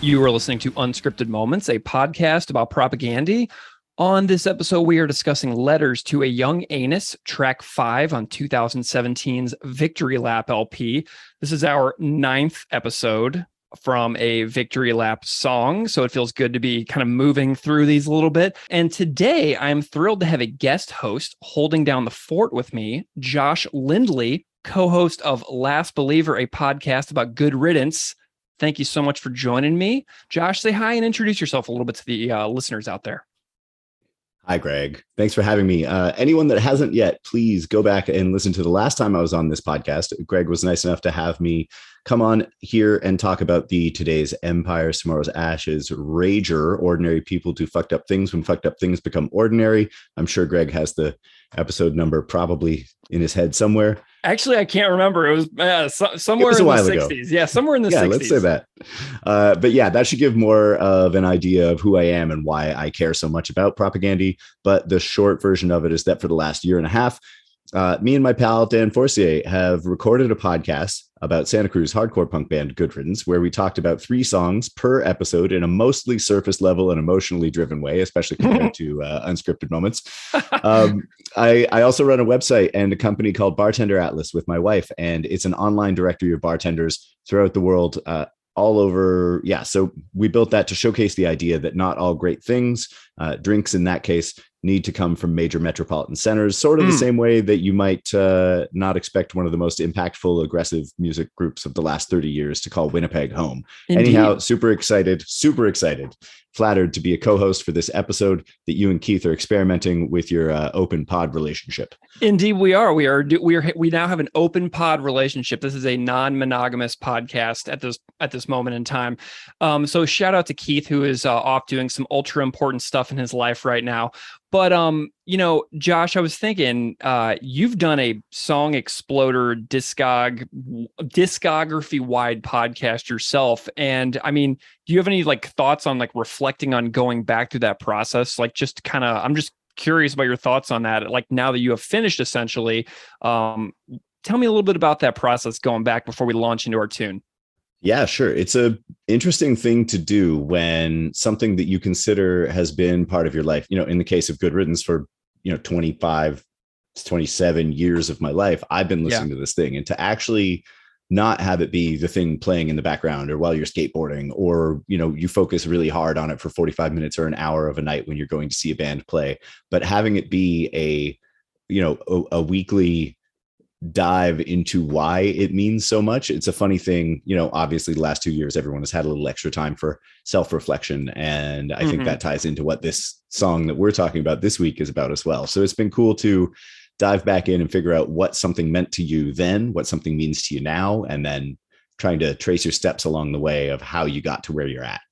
You are listening to Unscripted Moments, a podcast about propaganda. On this episode, we are discussing Letters to a Young Anus, track 5 on 2017's Victory Lap LP. This is our 9th episode from a Victory Lap song, so it feels good to be kind of moving through these a little bit. And today, I'm thrilled to have a guest host holding down the fort with me, Josh Lindley, co-host of Last Believer, a podcast about good riddance. Thank you so much for joining me. Josh, say hi and introduce yourself a little bit to the listeners out there. Hi, Greg. Thanks for having me. Anyone that hasn't yet, please go back and listen to the last time I was on this podcast. Greg was nice enough to have me come on here and talk about the Today's Empires, Tomorrow's Ashes, Rager, Ordinary People Do Fucked Up Things When Fucked Up Things Become Ordinary. I'm sure Greg has the episode number probably in his head somewhere. Actually, I can't remember. It was somewhere in the 60s. Ago. Yeah, somewhere in the 60s. Yeah, let's say that. But yeah, that should give more of an idea of who I am and why I care so much about propaganda. But the short version of it is that for the last year and a half, me and my pal Dan Forcier have recorded a podcast about Santa Cruz hardcore punk band Good Riddance, where we talked about 3 songs per episode in a mostly surface level and emotionally driven way, especially compared to Unscripted Moments. I also run a website and a company called Bartender Atlas with my wife, and it's an online directory of bartenders throughout the world, all over. Yeah, so we built that to showcase the idea that not all great things, drinks in that case, need to come from major metropolitan centers, sort of the same way that you might not expect one of the most impactful, aggressive music groups of the last 30 years to call Winnipeg home. Indeed. Anyhow, super excited, flattered to be a co-host for this episode that you and Keith are experimenting with your open pod relationship. Indeed, we are. We now have an open pod relationship. This is a non-monogamous podcast at this moment in time. So shout out to Keith, who is off doing some ultra important stuff in his life right now. But, Josh, I was thinking, you've done a Song Exploder discography-wide podcast yourself. And I mean, do you have any thoughts on reflecting on going back through that process? I'm just curious about your thoughts on that. Now that you have finished, essentially, tell me a little bit about that process going back before we launch into our tune. Yeah, sure. It's a interesting thing to do when something that you consider has been part of your life, in the case of Good Riddance for, 25 to 27 years of my life, I've been listening to this thing, and to actually not have it be the thing playing in the background or while you're skateboarding, or, you focus really hard on it for 45 minutes or an hour of a night when you're going to see a band play, but having it be a weekly dive into why it means so much. It's a funny thing, obviously the last 2 years, everyone has had a little extra time for self-reflection. And I think that ties into what this song that we're talking about this week is about as well. So it's been cool to dive back in and figure out what something meant to you then, what something means to you now, and then trying to trace your steps along the way of how you got to where you're at.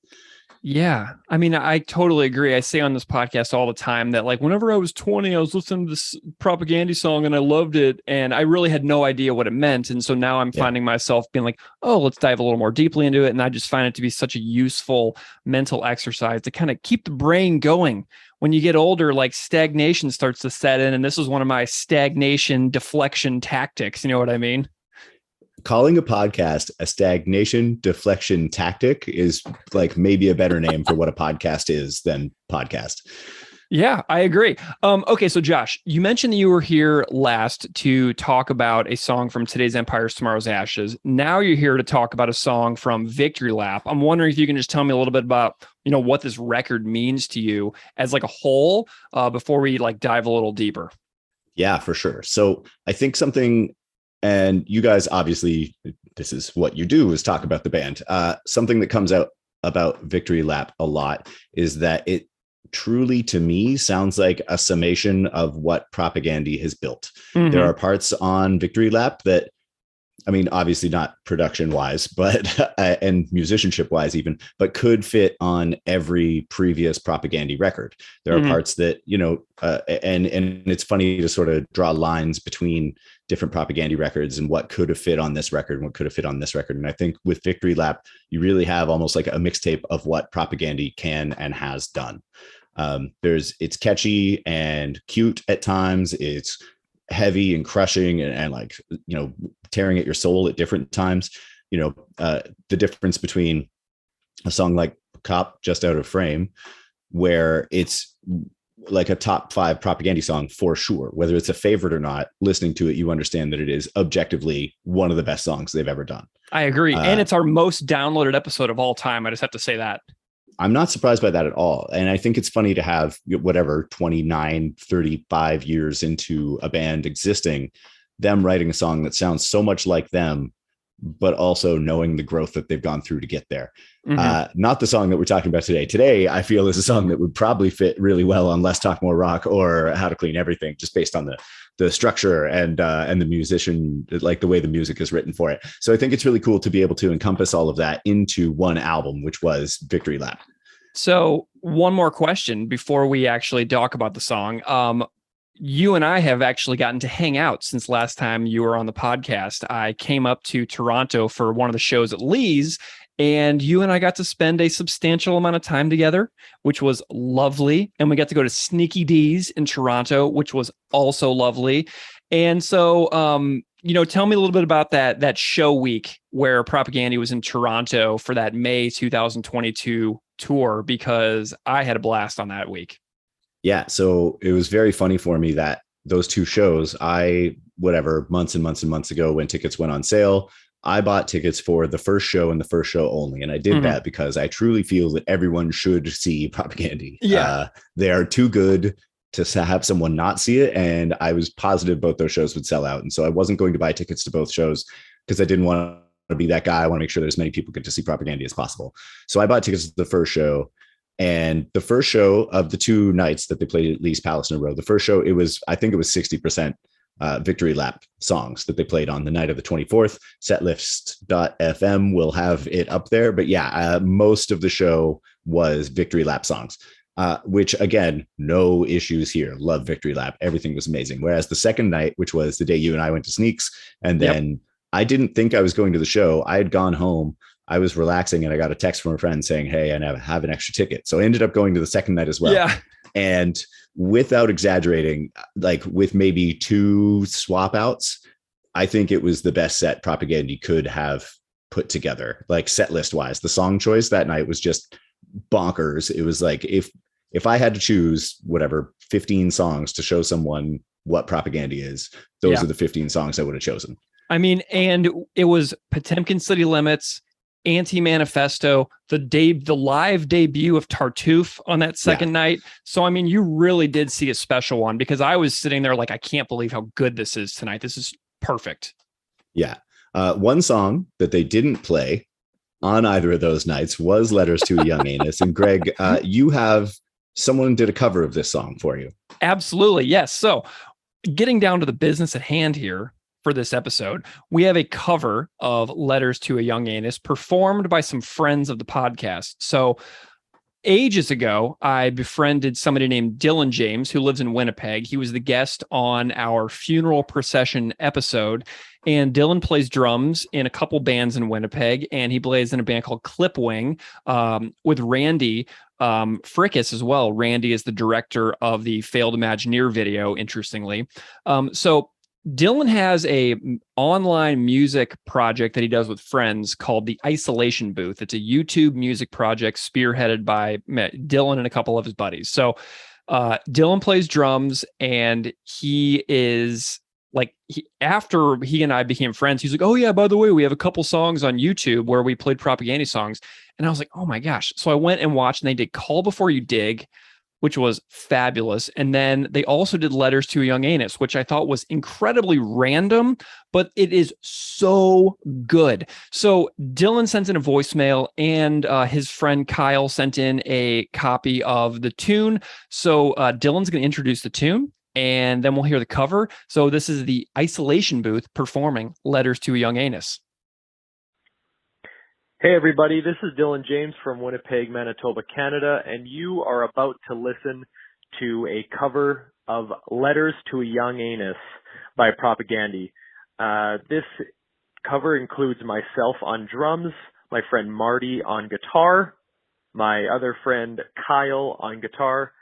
Yeah. I mean, I totally agree. I say on this podcast all the time that whenever I was 20, I was listening to this propaganda song and I loved it. And I really had no idea what it meant. And so now I'm finding myself being oh, let's dive a little more deeply into it. And I just find it to be such a useful mental exercise to kind of keep the brain going. When you get older, stagnation starts to set in. And this is one of my stagnation deflection tactics. You know what I mean? Calling a podcast a stagnation deflection tactic is maybe a better name for what a podcast is than podcast. Yeah, I agree. Okay, so Josh, you mentioned that you were here last to talk about a song from Today's Empires, Tomorrow's Ashes. Now you're here to talk about a song from Victory Lap. I'm wondering if you can just tell me a little bit about, what this record means to you as a whole before we dive a little deeper. Yeah, for sure. So I think something, and you guys, obviously, this is what you do, is talk about the band. Something that comes out about Victory Lap a lot is that it truly, to me, sounds like a summation of what propaganda has built. There are parts on Victory Lap that, I mean, obviously not production wise, but and musicianship wise even, but could fit on every previous propaganda record. There are parts that, and it's funny to sort of draw lines between different propaganda records and what could have fit on this record and what could have fit on this record. And I think with Victory Lap, you really have almost like a mixtape of what propaganda can and has done. It's catchy and cute at times. It's heavy and crushing and tearing at your soul at different times. The difference between a song like Cop Just Out of Frame, where it's like a top 5 propaganda song for sure. Whether it's a favorite or not, listening to it, you understand that it is objectively one of the best songs they've ever done. I agree. And it's our most downloaded episode of all time. I just have to say that. I'm not surprised by that at all. And I think it's funny to have whatever 29, 35 years into a band existing, them writing a song that sounds so much like them, but also knowing the growth that they've gone through to get there. Not the song that we're talking about today. Today, I feel is a song that would probably fit really well on Less Talk More Rock or How to Clean Everything, just based on the structure and the musician, like the way the music is written for it. So I think it's really cool to be able to encompass all of that into one album, which was Victory Lap. So one more question before we actually talk about the song. You and I have actually gotten to hang out since last time you were on the podcast. I came up to Toronto for one of the shows at Lee's, and you and I got to spend a substantial amount of time together, which was lovely. And we got to go to Sneaky D's in Toronto, which was also lovely. And so, tell me a little bit about that show week where Propaganda was in Toronto for that May 2022 tour, because I had a blast on that week. Yeah, so it was very funny for me that those two shows, months and months and months ago when tickets went on sale, I bought tickets for the first show and the first show only. And I did that because I truly feel that everyone should see Propaganda. Yeah. They are too good to have someone not see it. And I was positive both those shows would sell out. And so I wasn't going to buy tickets to both shows because I didn't want to be that guy. I want to make sure that as many people get to see Propaganda as possible. So I bought tickets to the first show. And the first show of the 2 nights that they played at Lee's Palace in a row, the first show, I think it was 60% Victory Lap songs that they played on the night of the 24th. Setlist.fm will have it up there. But yeah, most of the show was Victory Lap songs, which again, no issues here. Love Victory Lap. Everything was amazing. Whereas the second night, which was the day you and I went to Sneaks, and then I didn't think I was going to the show. I had gone home. I was relaxing and I got a text from a friend saying, hey, I have an extra ticket. So I ended up going to the second night as well. Yeah. And without exaggerating, like with maybe 2 swap outs, I think it was the best set Propaganda could have put together. Like set list wise, the song choice that night was just bonkers. It was like, if I had to choose 15 songs to show someone what Propaganda is, those are the 15 songs I would have chosen. I mean, and it was Potemkin City Limits, Anti-Manifesto, the live debut of Tartuffe on that second night. So, I mean, you really did see a special one, because I was sitting there like, I can't believe how good this is tonight. This is perfect. Yeah. One song that they didn't play on either of those nights was Letters to a Young Anus. And Greg, someone did a cover of this song for you. Absolutely. Yes. So getting down to the business at hand here, for this episode, we have a cover of Letters to a Young Anus performed by some friends of the podcast. So ages ago, I befriended somebody named Dylan James, who lives in Winnipeg. He was the guest on our funeral procession episode. And Dylan plays drums in a couple bands in Winnipeg, and he plays in a band called Clipwing with Randy Frickus as well. Randy is the director of the Failed Imagineer video, interestingly. So Dylan has a online music project that he does with friends called the Isolation Booth. It's a YouTube music project spearheaded by Dylan and a couple of his buddies. So Dylan plays drums, and he is like, after he and I became friends, he's like, oh yeah, by the way, we have a couple songs on YouTube where we played Propaganda songs. And I was like, oh my gosh. So I went and watched, and they did Call Before You Dig, which was fabulous. And then they also did Letters to a Young Anus, which I thought was incredibly random, but it is so good. So Dylan sent in a voicemail, and his friend Kyle sent in a copy of the tune. So Dylan's going to introduce the tune, and then we'll hear the cover. So this is the Isolation Booth performing Letters to a Young Anus. Hey everybody, this is Dylan James from Winnipeg, Manitoba, Canada, and you are about to listen to a cover of Letters to a Young Anus by Propaganda. This cover includes myself on drums, my friend Marty on guitar, my other friend Kyle on guitar,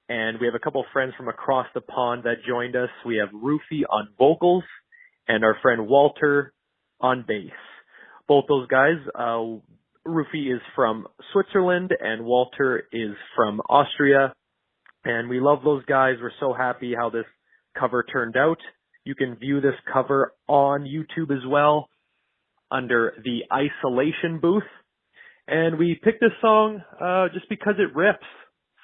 and we have a couple friends from across the pond that joined us. We have Rufy on vocals and our friend Walter on bass. Both those guys Rufy is from Switzerland and Walter is from Austria. And we love those guys. We're so happy how this cover turned out. You can view this cover on YouTube as well under the Isolation booth. And we picked this song just because it rips.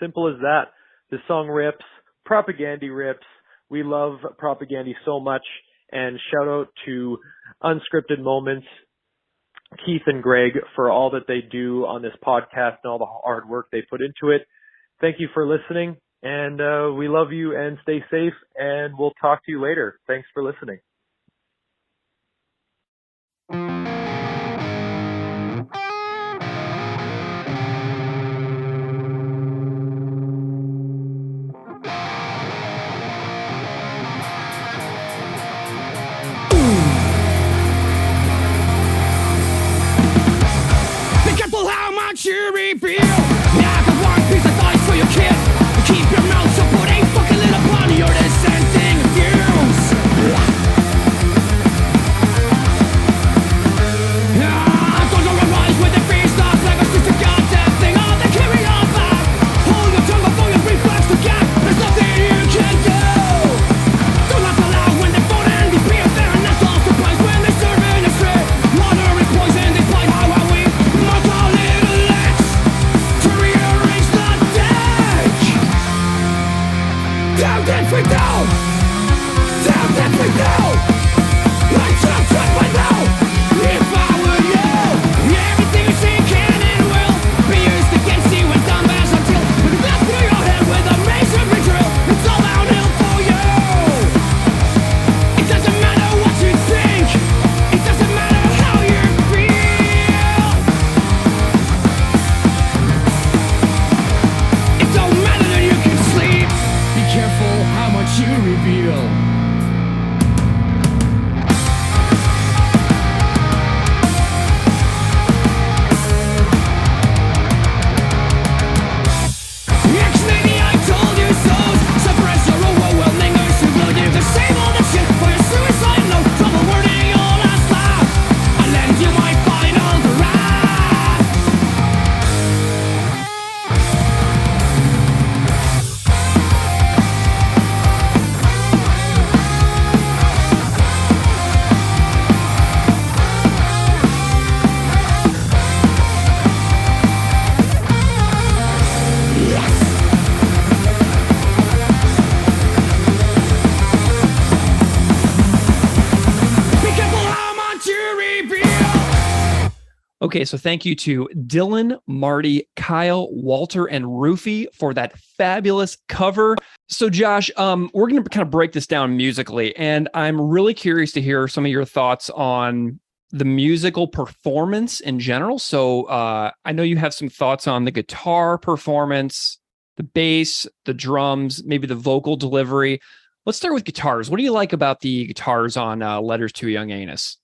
Simple as that. This song rips. Propagandy rips. We love Propagandy so much. And shout out to Unscripted Moments, Keith and Greg, for all that they do on this podcast and all the hard work they put into it. Thank you for listening. And we love you, and stay safe, and we'll talk to you later. Thanks for listening. Be careful how much you reveal. Never one piece of advice for your kid. Keep your mouth shut, put a fucking lid upon your dissenting views. Don't arise with the feast of like a sister goddamn thing. Oh, they carry on back. Hold your tongue before you reflex the gap. There's nothing you can do. Do not allow when they vote and they be a fair and that's all surprise when they serve in the street. Water and poison, they fight how are we. Mark our little legs to rearrange the deck. Down that we go. Down that we go. Like Trump by now. If I were you, everything you see can and will be used against you when dumb as until when you blast through your head with a masonry drill. It's all downhill for you. It doesn't matter what you think. It doesn't matter how you feel. It don't matter that you can sleep. Be careful how much you reveal. Maybe I told you so. Suppress your overwhelming urge to blow you. The same old shit for your suicide note. Trouble wording your last laugh. Unless you might find all the wrath. Be careful how much you reveal. Okay, so thank you to Dylan, Marty, Kyle, Walter, and Rufy for that fabulous cover. So Josh, we're going to kind of break this down musically, and I'm really curious to hear some of your thoughts on the musical performance in general. So I know you have some thoughts on the guitar performance, the bass, the drums, maybe the vocal delivery. Let's start with guitars. What do you like about the guitars on Letters to a Young Anus?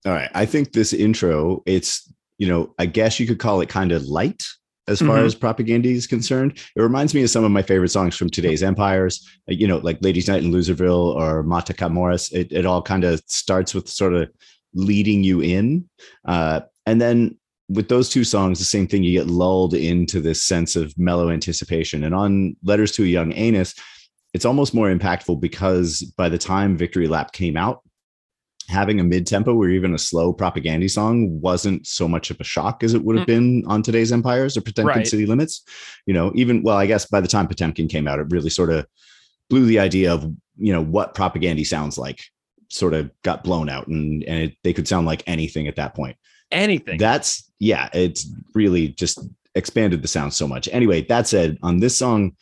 All right. I think this intro, it's, I guess you could call it kind of light as far as Propagandy is concerned. It reminds me of some of my favorite songs from today's Empires, like Ladies' Night in Loserville or Mata Camoras. It all kind of starts with sort of leading you in. And then with those two songs, the same thing, you get lulled into this sense of mellow anticipation. And on Letters to a Young Anus, it's almost more impactful because by the time Victory Lap came out, having a mid-tempo or even a slow Propagandy song wasn't so much of a shock as it would have been on today's Empires or Potemkin City Limits. I guess by the time Potemkin came out, it really sort of blew the idea of, what Propagandy sounds like, sort of got blown out and they could sound like anything at that point. Anything. It's really just expanded the sound so much. Anyway, that said, on this song,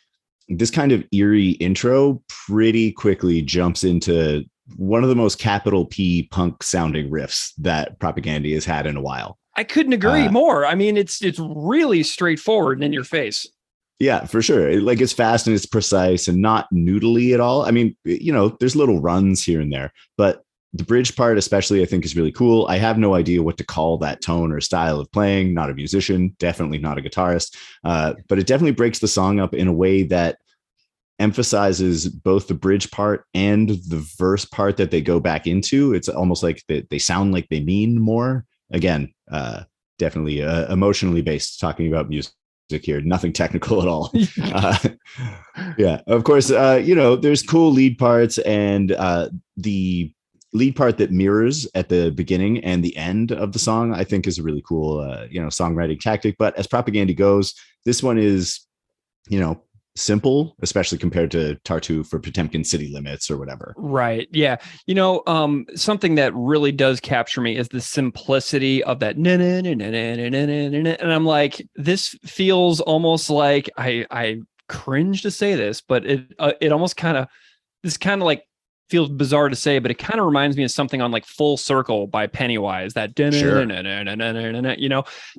this kind of eerie intro pretty quickly jumps into one of the most capital P punk sounding riffs that Propagandy has had in a while. I couldn't agree more. I mean, it's really straightforward and in your face. Yeah, for sure. It's fast and it's precise and not noodly at all. I mean, there's little runs here and there, but the bridge part especially, I think, is really cool. I have no idea what to call that tone or style of playing. Not a musician, definitely not a guitarist, but it definitely breaks the song up in a way that emphasizes both the bridge part and the verse part that they go back into. It's almost like they sound like they mean more. Again, definitely emotionally based, talking about music here, nothing technical at all. Yeah, of course, there's cool lead parts, and the lead part that mirrors at the beginning and the end of the song, I think is a really cool, songwriting tactic. But as Propaganda goes, this one is, simple, especially compared to Tartu for Potemkin City Limits or whatever. Right. Yeah. Something that really does capture me is the simplicity of that. And I'm like, this feels almost like I cringe to say this, but it almost kind of like feels bizarre to say, but it kind of reminds me of something on like Full Circle by Pennywise, that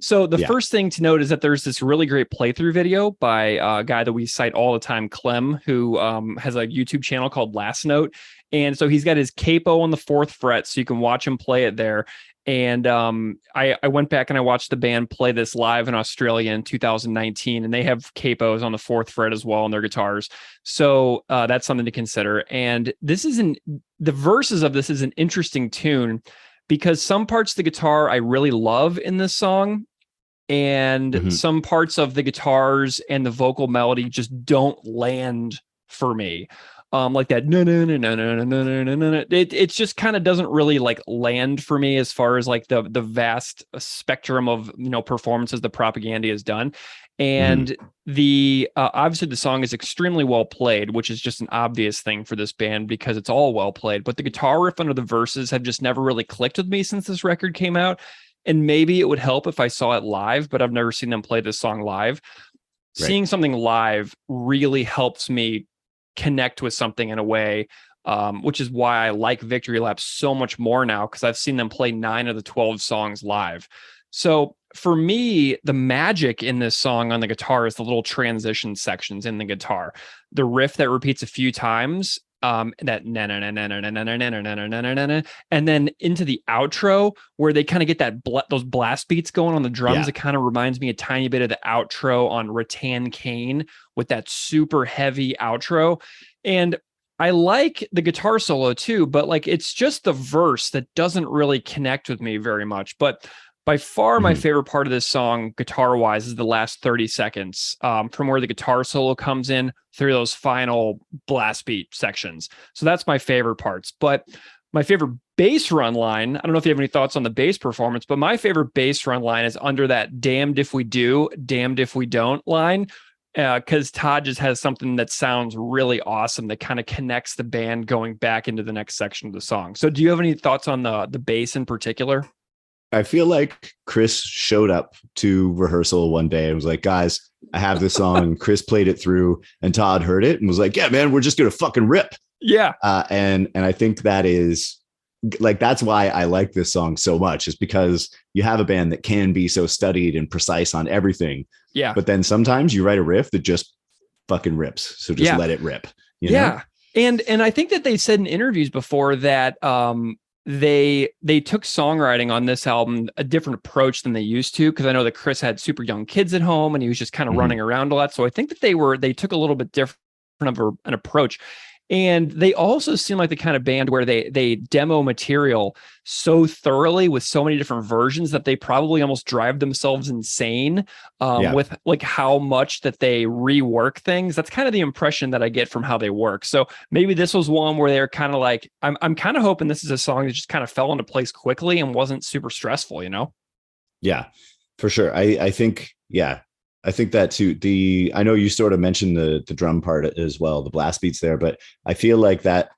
So the first thing to note is that there's this really great playthrough video by a guy that we cite all the time, Clem, who has a YouTube channel called Last Note. And so he's got his capo on the 4th fret, so you can watch him play it there. And I went back and I watched the band play this live in Australia in 2019, and they have capos on the 4th fret as well on their guitars. So that's something to consider. And the verses of this is an interesting tune, because some parts of the guitar I really love in this song, and some parts of the guitars and the vocal melody just don't land for me. Like that it just kind of doesn't really like land for me as far as like the vast spectrum of performances the Propaganda has done. And the obviously the song is extremely well played, which is just an obvious thing for this band because it's all well played, but the guitar riff under the verses have just never really clicked with me since this record came out. And maybe it would help if I saw it live, but I've never seen them play this song live. Right. Seeing something live really helps me connect with something in a way, which is why I like Victory Lap so much more now, because I've seen them play 9 of the 12 songs live. So for me, the magic in this song on the guitar is the little transition sections in the guitar, the riff that repeats a few times, that and then into the outro where they kind of get those blast beats going on the drums. It kind of reminds me a tiny bit of the outro on Rattan Cane with that super heavy outro. And I like the guitar solo too, but like it's just the verse that doesn't really connect with me very much. But by far, my favorite part of this song, guitar-wise, is the last 30 seconds, from where the guitar solo comes in through those final blast beat sections. So that's my favorite parts. But my favorite bass run line, I don't know if you have any thoughts on the bass performance, but my favorite bass run line is under that "damned if we do, damned if we don't" line, because Todd just has something that sounds really awesome that kind of connects the band going back into the next section of the song. So do you have any thoughts on the bass in particular? I feel like Chris showed up to rehearsal one day and was like, guys, I have this song. Chris played it through and Todd heard it and was like, yeah, man, we're just going to fucking rip. Yeah. And I think that is like, that's why I like this song so much, is because you have a band that can be so studied and precise on everything. Yeah. But then sometimes you write a riff that just fucking rips. So just let it rip. You know? And I think that they said in interviews before that, they took songwriting on this album a different approach than they used to, because I know that Chris had super young kids at home and he was just kind of running around a lot. So I think that they took a little bit different of an approach. And they also seem like the kind of band where they demo material so thoroughly with so many different versions that they probably almost drive themselves insane with like how much that they rework things. That's kind of the impression that I get from how they work. So maybe this was one where they're kind of like, I'm kind of hoping this is a song that just kind of fell into place quickly and wasn't super stressful, you know? Yeah, for sure. I think that too. I know you sort of mentioned the drum part as well, the blast beats there, but I feel like that,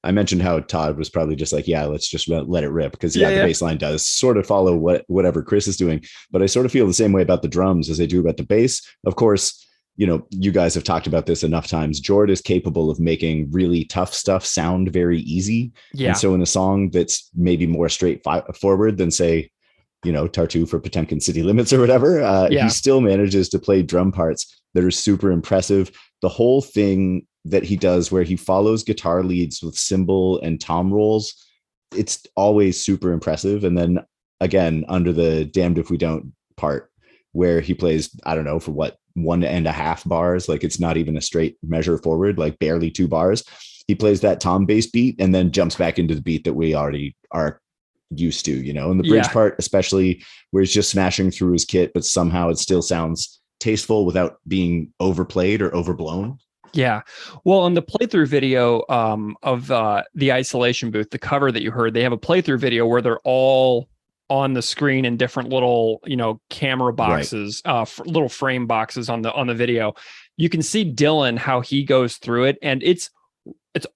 I mentioned how Todd was probably just like, let's just let it rip, because the bass line does sort of follow whatever Chris is doing. But I sort of feel the same way about the drums as I do about the bass. Of course, you guys have talked about this enough times. Jord is capable of making really tough stuff sound very easy. Yeah. And so in a song that's maybe more straightforward than, say, Tartu for Potemkin City Limits or whatever, he still manages to play drum parts that are super impressive. The whole thing that he does where he follows guitar leads with cymbal and tom rolls, it's always super impressive. And then again, under the damned if we don't part, where he plays, I don't know, for what, 1.5 bars, like it's not even a straight measure forward, like barely 2 bars. He plays that tom bass beat and then jumps back into the beat that we already are used to, and the bridge part, especially where he's just smashing through his kit, but somehow it still sounds tasteful without being overplayed or overblown. Yeah. Well, in the playthrough video of the Isolation Booth, the cover that you heard, they have a playthrough video where they're all on the screen in different little, camera boxes, little frame boxes on the video. You can see Dylan, how he goes through it, and it's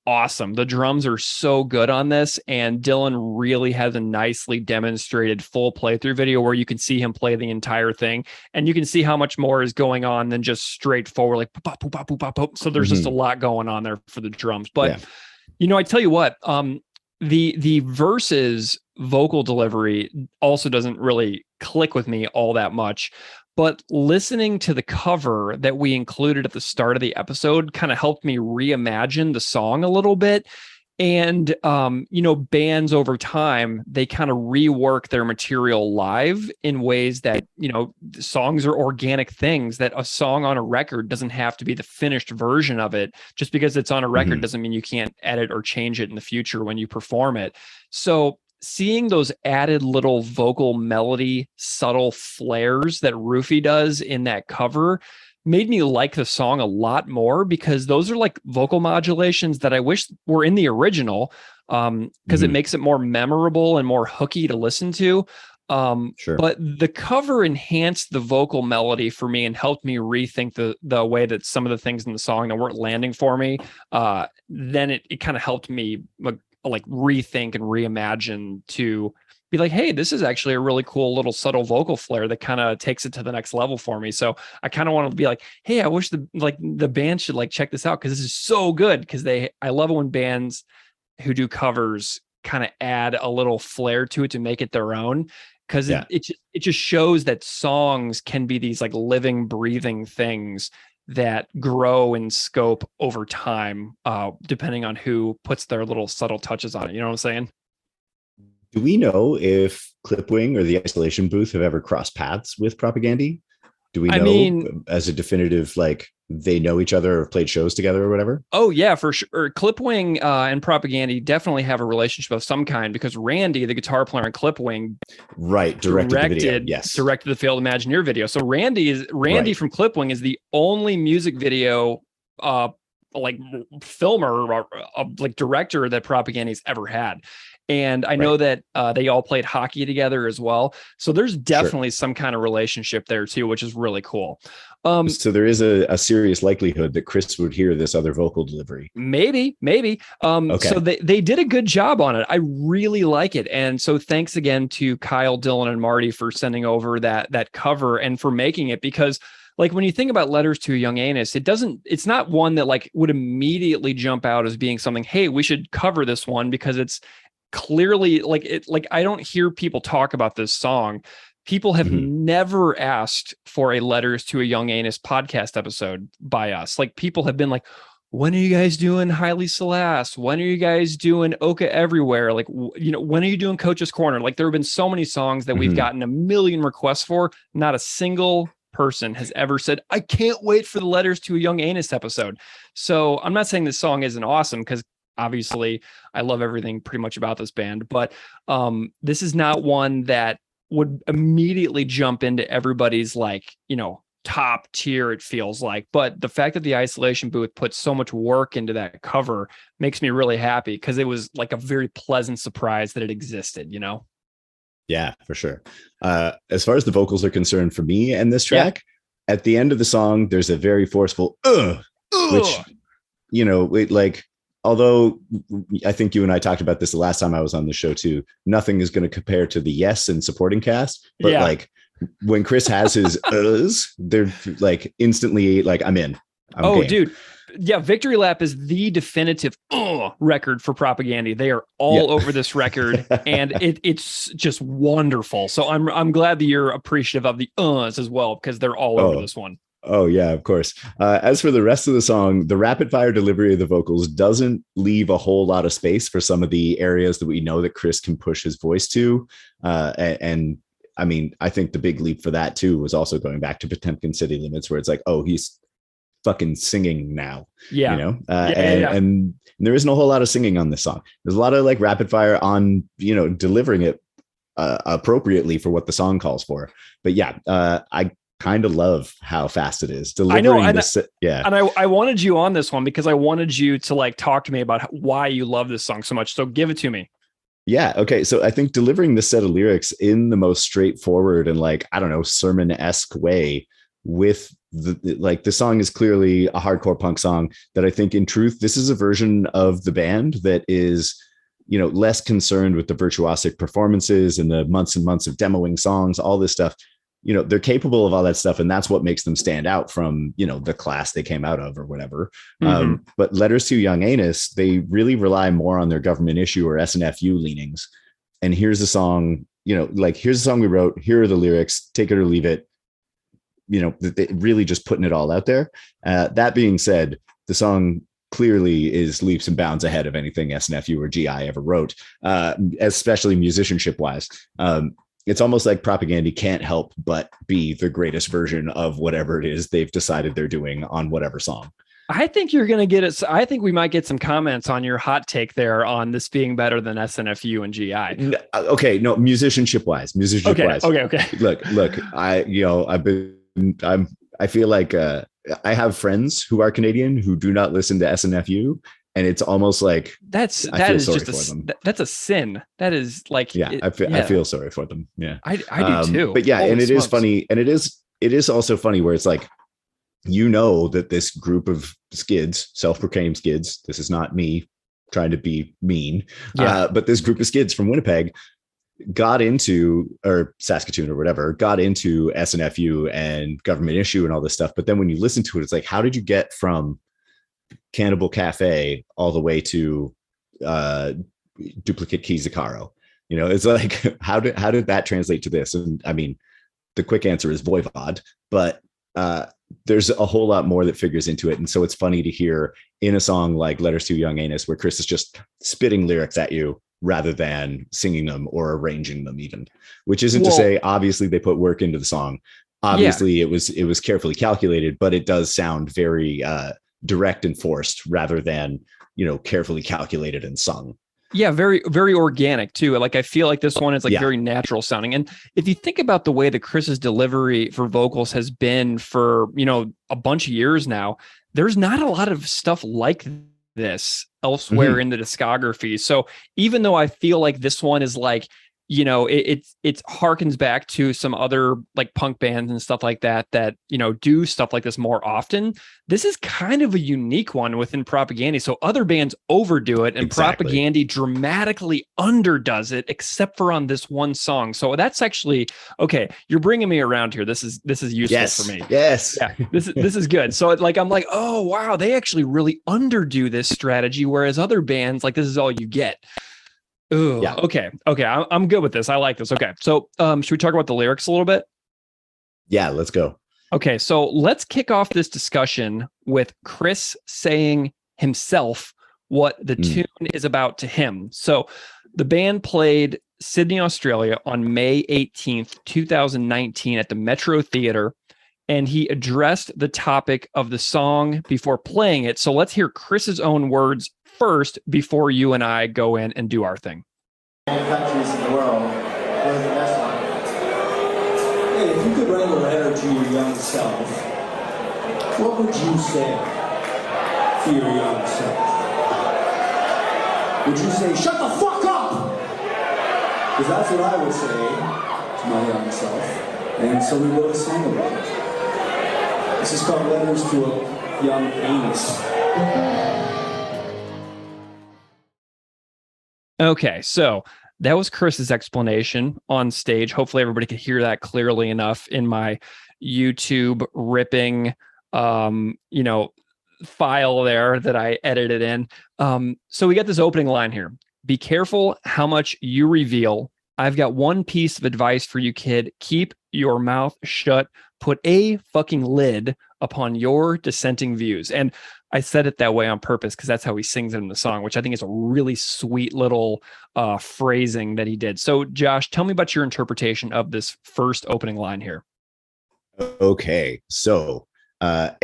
awesome. The drums are so good on this, and Dylan really has a nicely demonstrated full playthrough video where you can see him play the entire thing, and you can see how much more is going on than just straightforward like pop, pop, pop, pop, pop. So there's just a lot going on there for the drums. But I tell you what, the verses vocal delivery also doesn't really click with me all that much. But listening to the cover that we included at the start of the episode kind of helped me reimagine the song a little bit. And, bands over time, they kind of rework their material live in ways that, songs are organic things, that a song on a record doesn't have to be the finished version of it. Just because it's on a record doesn't mean you can't edit or change it in the future when you perform it. So seeing those added little vocal melody, subtle flares that Rufy does in that cover made me like the song a lot more, because those are like vocal modulations that I wish were in the original, because it makes it more memorable and more hooky to listen to. But the cover enhanced the vocal melody for me and helped me rethink the way that some of the things in the song that weren't landing for me. Then it kind of helped me like rethink and reimagine to be like, hey, this is actually a really cool little subtle vocal flare that kind of takes it to the next level for me. So I kind of want to be like, hey, I wish the band should like check this out, because this is so good. Because I love it when bands who do covers kind of add a little flair to it to make it their own. Because it just shows that songs can be these like living, breathing things that grow in scope over time, depending on who puts their little subtle touches on it. You know what I'm saying? Do we know if Clipwing or the Isolation Booth have ever crossed paths with Propagandy? Do we know as a definitive, like, they know each other or have played shows together or whatever? Oh yeah, for sure. Clipwing and Propagandy definitely have a relationship of some kind, because Randy, the guitar player in Clipwing, directed the video. Yes, directed the Failed Imagineer video. So Randy from Clipwing is the only music video like filmer or like director that Propagandy's ever had. And I know that they all played hockey together as well. So there's definitely some kind of relationship there too, which is really cool. So there is a serious likelihood that Chris would hear this other vocal delivery. Maybe. So they did a good job on it. I really like it. And so thanks again to Kyle, Dylan, and Marty for sending over that cover and for making it, because like when you think about Letters to a Young Anus, it's not one that like would immediately jump out as being something, hey, we should cover this one, because it's clearly like I don't hear people talk about this song. People have never asked for a Letters to a Young Anus podcast episode by us. Like people have been like, when are you guys doing Highly Celeste? When are you guys doing Oka Everywhere? Like, when are you doing Coach's Corner? Like there have been so many songs that we've gotten a million requests for. Not a single person has ever said, I can't wait for the Letters to a Young Anus episode. So I'm not saying this song isn't awesome, because obviously I love everything pretty much about this band, but this is not one that would immediately jump into everybody's like, top tier, it feels like. But the fact that the Isolation Booth put so much work into that cover makes me really happy, because it was like a very pleasant surprise that it existed, Yeah, for sure. As far as the vocals are concerned for me and this track, at the end of the song, there's a very forceful, which, although I think you and I talked about this the last time I was on the show too, nothing is going to compare to the Yes and supporting cast. But like when Chris has his they're like instantly like, I'm in. I'm game. Dude. Yeah, Victory Lap is the definitive record for Propagandy. They are all over this record, and it's just wonderful. So I'm glad that you're appreciative of the as well, because they're all over this one. Oh, yeah, of course. As for the rest of the song, the rapid fire delivery of the vocals doesn't leave a whole lot of space for some of the areas that we know that Chris can push his voice to. And I mean, I think the big leap for that, too, was also going back to Potemkin City Limits, where it's like, oh, he's fucking singing now. Yeah. You know, Yeah. and there isn't a whole lot of singing on this song. There's a lot of like rapid fire on, you know, delivering it appropriately for what the song calls for. But yeah, I kind of love how fast it is delivering. I know, this. Yeah. And I wanted you on this one because I wanted you to like talk to me about why you love this song so much. So give it to me. Yeah. Okay. So I think delivering this set of lyrics in the most straightforward and like, I don't know, sermon-esque way with the song is clearly a hardcore punk song that I think in truth, this is a version of the band that is, you know, less concerned with the virtuosic performances and the months and months of demoing songs, all this stuff. You know, they're capable of all that stuff. And that's what makes them stand out from, you know, the class they came out of or whatever. But Letters to a Young Anus, they really rely more on their government issue or SNFU leanings. And here's a song, you know, like here's a song we wrote. Here are the lyrics, take it or leave it. You know, really just putting it all out there. That being said, the song clearly is leaps and bounds ahead of anything SNFU or GI ever wrote, especially musicianship wise. It's almost like Propaganda can't help but be the greatest version of whatever it is they've decided they're doing on whatever song. I think you're going to get it. I think we might get some comments on your hot take there on this being better than SNFU and GI. Okay. No, musicianship wise. Okay. Look, I feel like I have friends who are Canadian who do not listen to SNFU. And it's almost like that's a sin. That is like, I feel sorry for them. Yeah, I do too. But yeah, and it is funny, and it is also funny where it's like, you know, that this group of skids, self-proclaimed skids, this is not me trying to be mean, but this group of skids from Winnipeg got into, or Saskatoon or whatever, got into SNFU and government issue and all this stuff. But then when you listen to it, it's like, how did you get from Cannibal Cafe all the way to Duplicate Kizikaro? You know, it's like, how did that translate to this? And I mean, the quick answer is Voivod, but there's a whole lot more that figures into it. And so it's funny to hear in a song like Letters to a Young Anus, where Chris is just spitting lyrics at you rather than singing them or arranging them even, which isn't to say, obviously they put work into the song. Obviously it was carefully calculated, but it does sound very direct and forced rather than, you know, carefully calculated and sung. Yeah, very, very organic too. Like I feel like this one is like very natural sounding. And if you think about the way that Chris's delivery for vocals has been for, you know, a bunch of years now, there's not a lot of stuff like this elsewhere in the discography. So even though I feel like this one is like, you know, it harkens back to some other like punk bands and stuff like that, you know, do stuff like this more often. This is kind of a unique one within Propaganda. So other bands overdo it and Propaganda dramatically underdoes it, except for on this one song. So that's actually, okay, you're bringing me around here. This is useful for me. Yes. Yeah, this is good. So like, I'm like, oh, wow, they actually really underdo this strategy. Whereas other bands, like, this is all you get. Ooh, yeah. Okay. I'm good with this. I like this. Okay. So, should we talk about the lyrics a little bit? Yeah, let's go. Okay. So let's kick off this discussion with Chris saying himself what the tune is about to him. So the band played Sydney, Australia on May 18th, 2019 at the Metro Theatre, and he addressed the topic of the song before playing it. So let's hear Chris's own words first before you and I go in and do our thing. Countries in the world, what is the best one? Hey, if you could write a letter to your young self, what would you say to your young self? Would you say, shut the fuck up? Because that's what I would say to my young self. And so we wrote a song about it. This is called Letters to a Young Anus. Okay, so that was Chris's explanation on stage. Hopefully everybody could hear that clearly enough in my YouTube ripping, you know, file there that I edited in. So we got this opening line here. Be careful how much you reveal. I've got one piece of advice for you, kid. Keep your mouth shut. Put a fucking lid upon your dissenting views. And I said it that way on purpose because that's how he sings it in the song, which I think is a really sweet little phrasing that he did. So, Josh, tell me about your interpretation of this first opening line here. Okay, so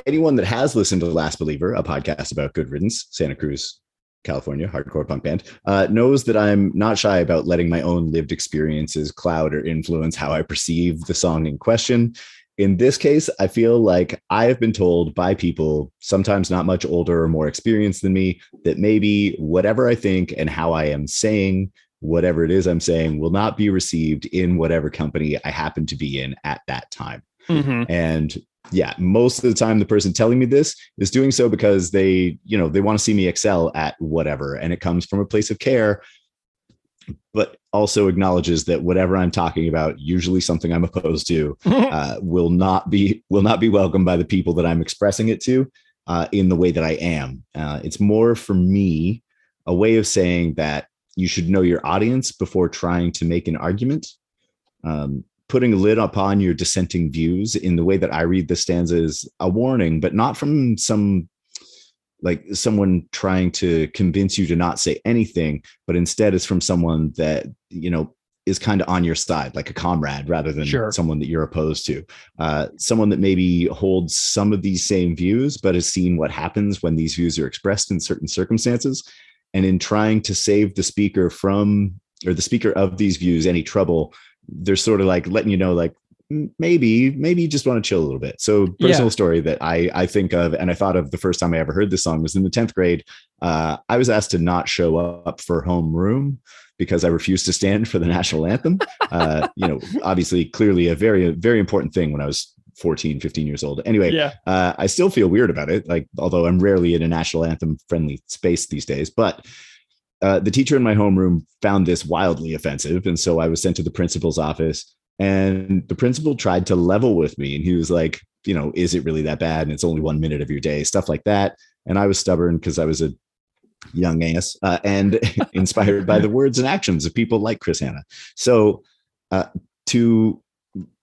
Anyone that has listened to The Last Believer, a podcast about Good Riddance, Santa Cruz, California, hardcore punk band, knows that I'm not shy about letting my own lived experiences cloud or influence how I perceive the song in question. In this case, I feel like I have been told by people, sometimes not much older or more experienced than me, that maybe whatever I think and how I am saying whatever it is I'm saying will not be received in whatever company I happen to be in at that time. Mm-hmm. And yeah, most of the time the person telling me this is doing so because they want to see me excel at whatever. And it comes from a place of care, but also acknowledges that whatever I'm talking about, usually something I'm opposed to, will not be welcomed by the people that I'm expressing it to in the way that I am. It's more for me a way of saying that you should know your audience before trying to make an argument. Putting a lid upon your dissenting views in the way that I read the stanza is a warning, but not from someone trying to convince you to not say anything, but instead is from someone that, is kind of on your side, like a comrade, rather than someone that you're opposed to. Someone that maybe holds some of these same views, but has seen what happens when these views are expressed in certain circumstances. And in trying to save the speaker of these views any trouble, they're sort of like letting you know, like, maybe you just want to chill a little bit. So personal story that I think of, and I thought of the first time I ever heard this song was in the 10th grade. I was asked to not show up for homeroom because I refused to stand for the national anthem. Obviously, clearly a very, very important thing when I was 14, 15 years old. Anyway, I still feel weird about it, like, although I'm rarely in a national anthem friendly space these days, but the teacher in my homeroom found this wildly offensive. And so I was sent to the principal's office, and the principal tried to level with me. And he was like, is it really that bad? And it's only 1 minute of your day, stuff like that. And I was stubborn because I was a young ass and inspired by the words and actions of people like Chris Hanna. So to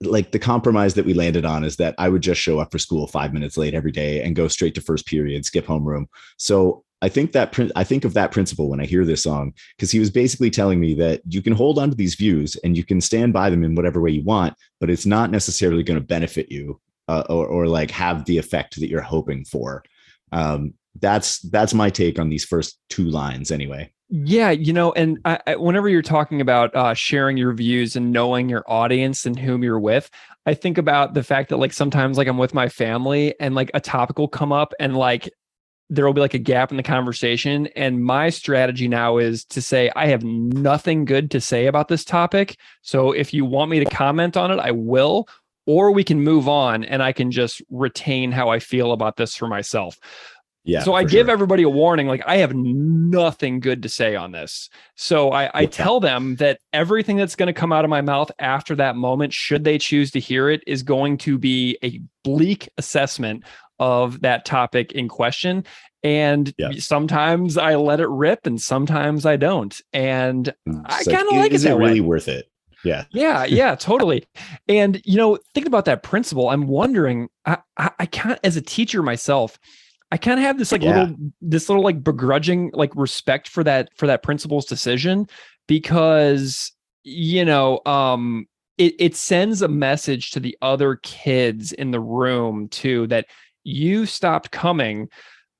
like the compromise that we landed on is that I would just show up for school 5 minutes late every day and go straight to first period, skip homeroom. So I think of that principle when I hear this song, because he was basically telling me that you can hold on to these views and you can stand by them in whatever way you want, but it's not necessarily going to benefit you or like have the effect that you're hoping for. That's my take on these first two lines anyway. Yeah, and I, whenever you're talking about sharing your views and knowing your audience and whom you're with, I think about the fact that like sometimes like I'm with my family and like a topic will come up and like there will be like a gap in the conversation. And my strategy now is to say, I have nothing good to say about this topic. So if you want me to comment on it, I will, or we can move on and I can just retain how I feel about this for myself. Yeah. So I give everybody a warning, like I have nothing good to say on this. So I tell them that everything that's going to come out of my mouth after that moment, should they choose to hear it, is going to be a bleak assessment of that topic in question. And sometimes I let it rip and sometimes I don't. And I kind of like it. Is it really worth it? Yeah. Yeah, totally. And, thinking about that principle, I'm wondering, I can't, as a teacher myself, I kind of have this like little like begrudging like respect for that principal's decision, because, it sends a message to the other kids in the room too, that you stopped coming.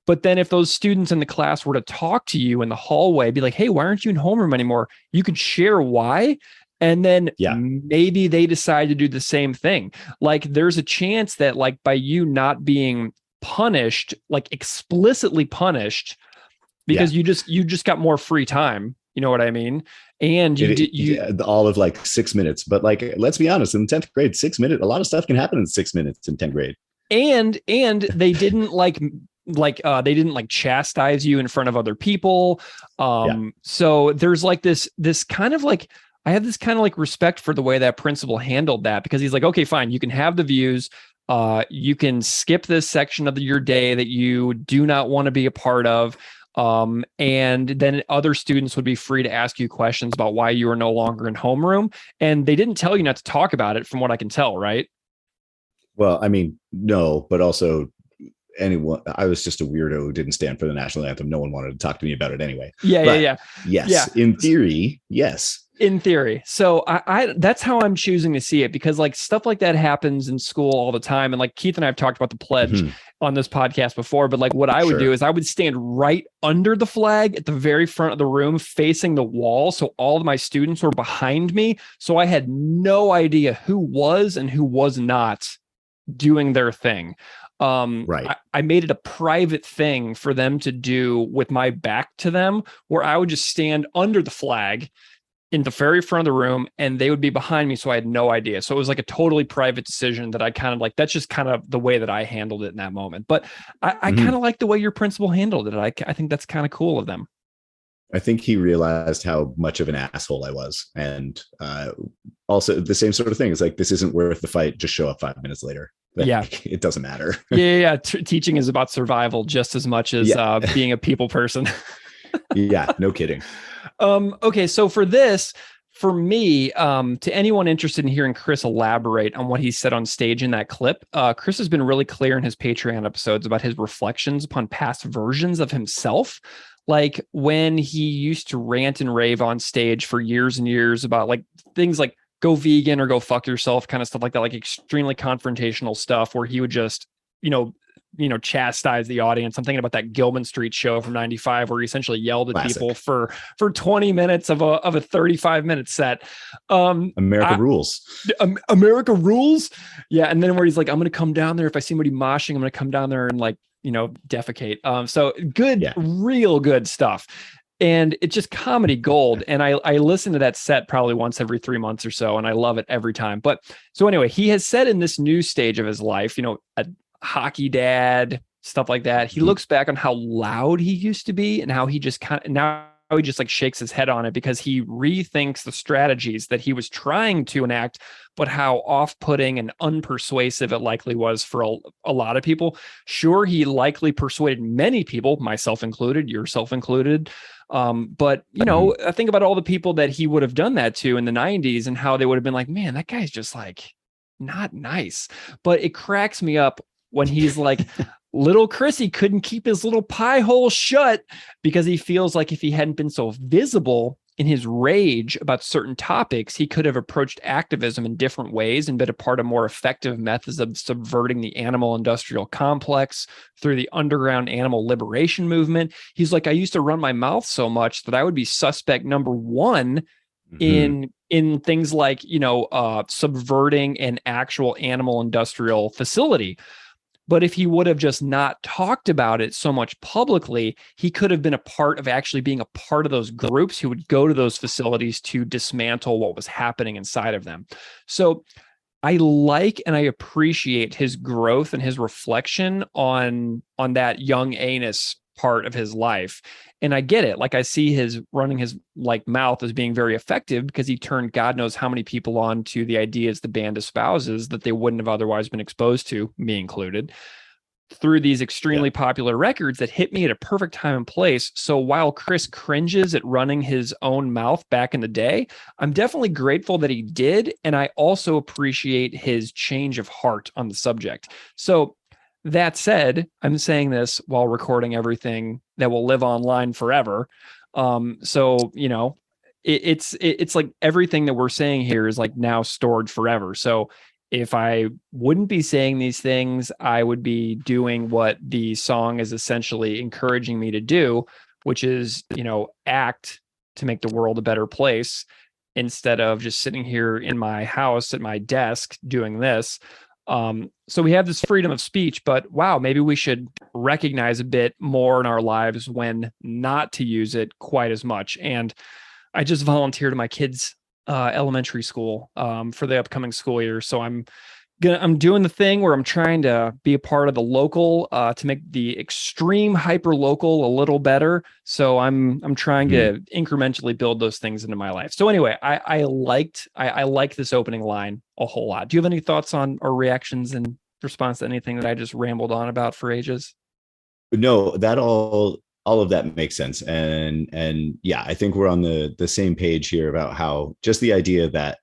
But then if those students in the class were to talk to you in the hallway, be like, hey, why aren't you in homeroom anymore? You could share why. And then maybe they decide to do the same thing. Like there's a chance that like by you not being punished, like explicitly punished, because you just got more free time. You know what I mean? And all of like 6 minutes. But like, let's be honest, in 10th grade, 6 minutes, a lot of stuff can happen in 6 minutes in 10th grade. And they didn't they didn't chastise you in front of other people. So there's like this kind of like, I have this kind of like respect for the way that principal handled that, because he's like, okay, fine, you can have the views. You can skip this section of your day that you do not want to be a part of. And then other students would be free to ask you questions about why you are no longer in homeroom. And they didn't tell you not to talk about it, from what I can tell, right? Well, I mean, no, but also I was just a weirdo who didn't stand for the national anthem. No one wanted to talk to me about it anyway. Yeah. Yes. In theory, yes. In theory. So I that's how I'm choosing to see it, because like stuff like that happens in school all the time. And like Keith and I have talked about the pledge on this podcast before, but like what I would do is I would stand right under the flag at the very front of the room facing the wall. So all of my students were behind me. So I had no idea who was and who was not doing their thing. I made it a private thing for them to do with my back to them, where I would just stand under the flag in the very front of the room and they would be behind me. So I had no idea. So it was like a totally private decision that I kind of like, that's just kind of the way that I handled it in that moment. But I kind of like the way your principal handled it. I think that's kind of cool of them. I think he realized how much of an asshole I was. And also the same sort of thing. It's like, this isn't worth the fight. Just show up 5 minutes later. Like, it doesn't matter. Yeah. Teaching is about survival just as much as being a people person. Yeah, no kidding. Okay, so for this, for me, to anyone interested in hearing Chris elaborate on what he said on stage in that clip, Chris has been really clear in his Patreon episodes about his reflections upon past versions of himself. Like when he used to rant and rave on stage for years and years about like things like go vegan or go fuck yourself, kind of stuff like that, like extremely confrontational stuff where he would just, chastise the audience. I'm thinking about that Gilman Street show from 95 where he essentially yelled at people for 20 minutes of a 35-minute set. America rules. America rules. Yeah. And then where he's like, I'm going to come down there. If I see somebody moshing, I'm going to come down there and like, defecate. So good, real good stuff. And it's just comedy gold. And I listen to that set probably once every 3 months or so, and I love it every time. But so anyway, he has said in this new stage of his life, a hockey dad, stuff like that. He looks back on how loud he used to be and how he just now he just like shakes his head on it because he rethinks the strategies that he was trying to enact, but how off-putting and unpersuasive it likely was for a lot of people. Sure, he likely persuaded many people, myself included, yourself included. But I think about all the people that he would have done that to in the 90s and how they would have been like, man, that guy's just like not nice. But it cracks me up when he's like, little Chrissy couldn't keep his little pie hole shut because he feels like if he hadn't been so visible in his rage about certain topics, he could have approached activism in different ways and been a part of more effective methods of subverting the animal industrial complex through the underground animal liberation movement. He's like, I used to run my mouth so much that I would be suspect number one in things like, subverting an actual animal industrial facility. But if he would have just not talked about it so much publicly, he could have been a part of actually being a part of those groups who would go to those facilities to dismantle what was happening inside of them. So I like and I appreciate his growth and his reflection on that young anus part of his life. And I get it. Like I see his running his like mouth as being very effective because he turned God knows how many people on to the ideas the band espouses that they wouldn't have otherwise been exposed to, me included, through these extremely popular records that hit me at a perfect time and place. So while Chris cringes at running his own mouth back in the day, I'm definitely grateful that he did. And I also appreciate his change of heart on the subject. So that said, I'm saying this while recording everything that will live online forever. So, it's like everything that we're saying here is like now stored forever. So if I wouldn't be saying these things, I would be doing what the song is essentially encouraging me to do, which is, act to make the world a better place instead of just sitting here in my house at my desk doing this. So we have this freedom of speech, but wow, maybe we should recognize a bit more in our lives when not to use it quite as much. And I just volunteered at my kids' elementary school for the upcoming school year. So I'm doing the thing where I'm trying to be a part of the local to make the extreme hyper local a little better. So I'm trying to incrementally build those things into my life. So anyway, I like this opening line a whole lot. Do you have any thoughts on or reactions in response to anything that I just rambled on about for ages? No, that all of that makes sense. And yeah, I think we're on the same page here about how just the idea that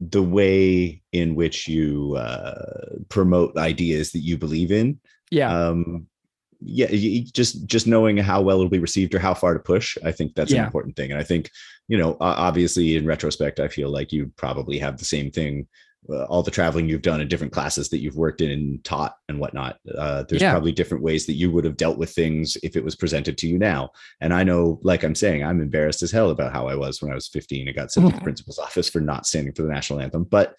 the way in which you promote ideas that you believe in just knowing how well it'll be received or how far to push. I think that's an Yeah. important thing. And I think, obviously in retrospect, I feel like you probably have the same thing. All the traveling you've done in different classes that you've worked in and taught and whatnot. There's Yeah. probably different ways that you would have dealt with things if it was presented to you now. And I know, like I'm saying, I'm embarrassed as hell about how I was when I was 15. I got sent to the principal's office for not standing for the national anthem. But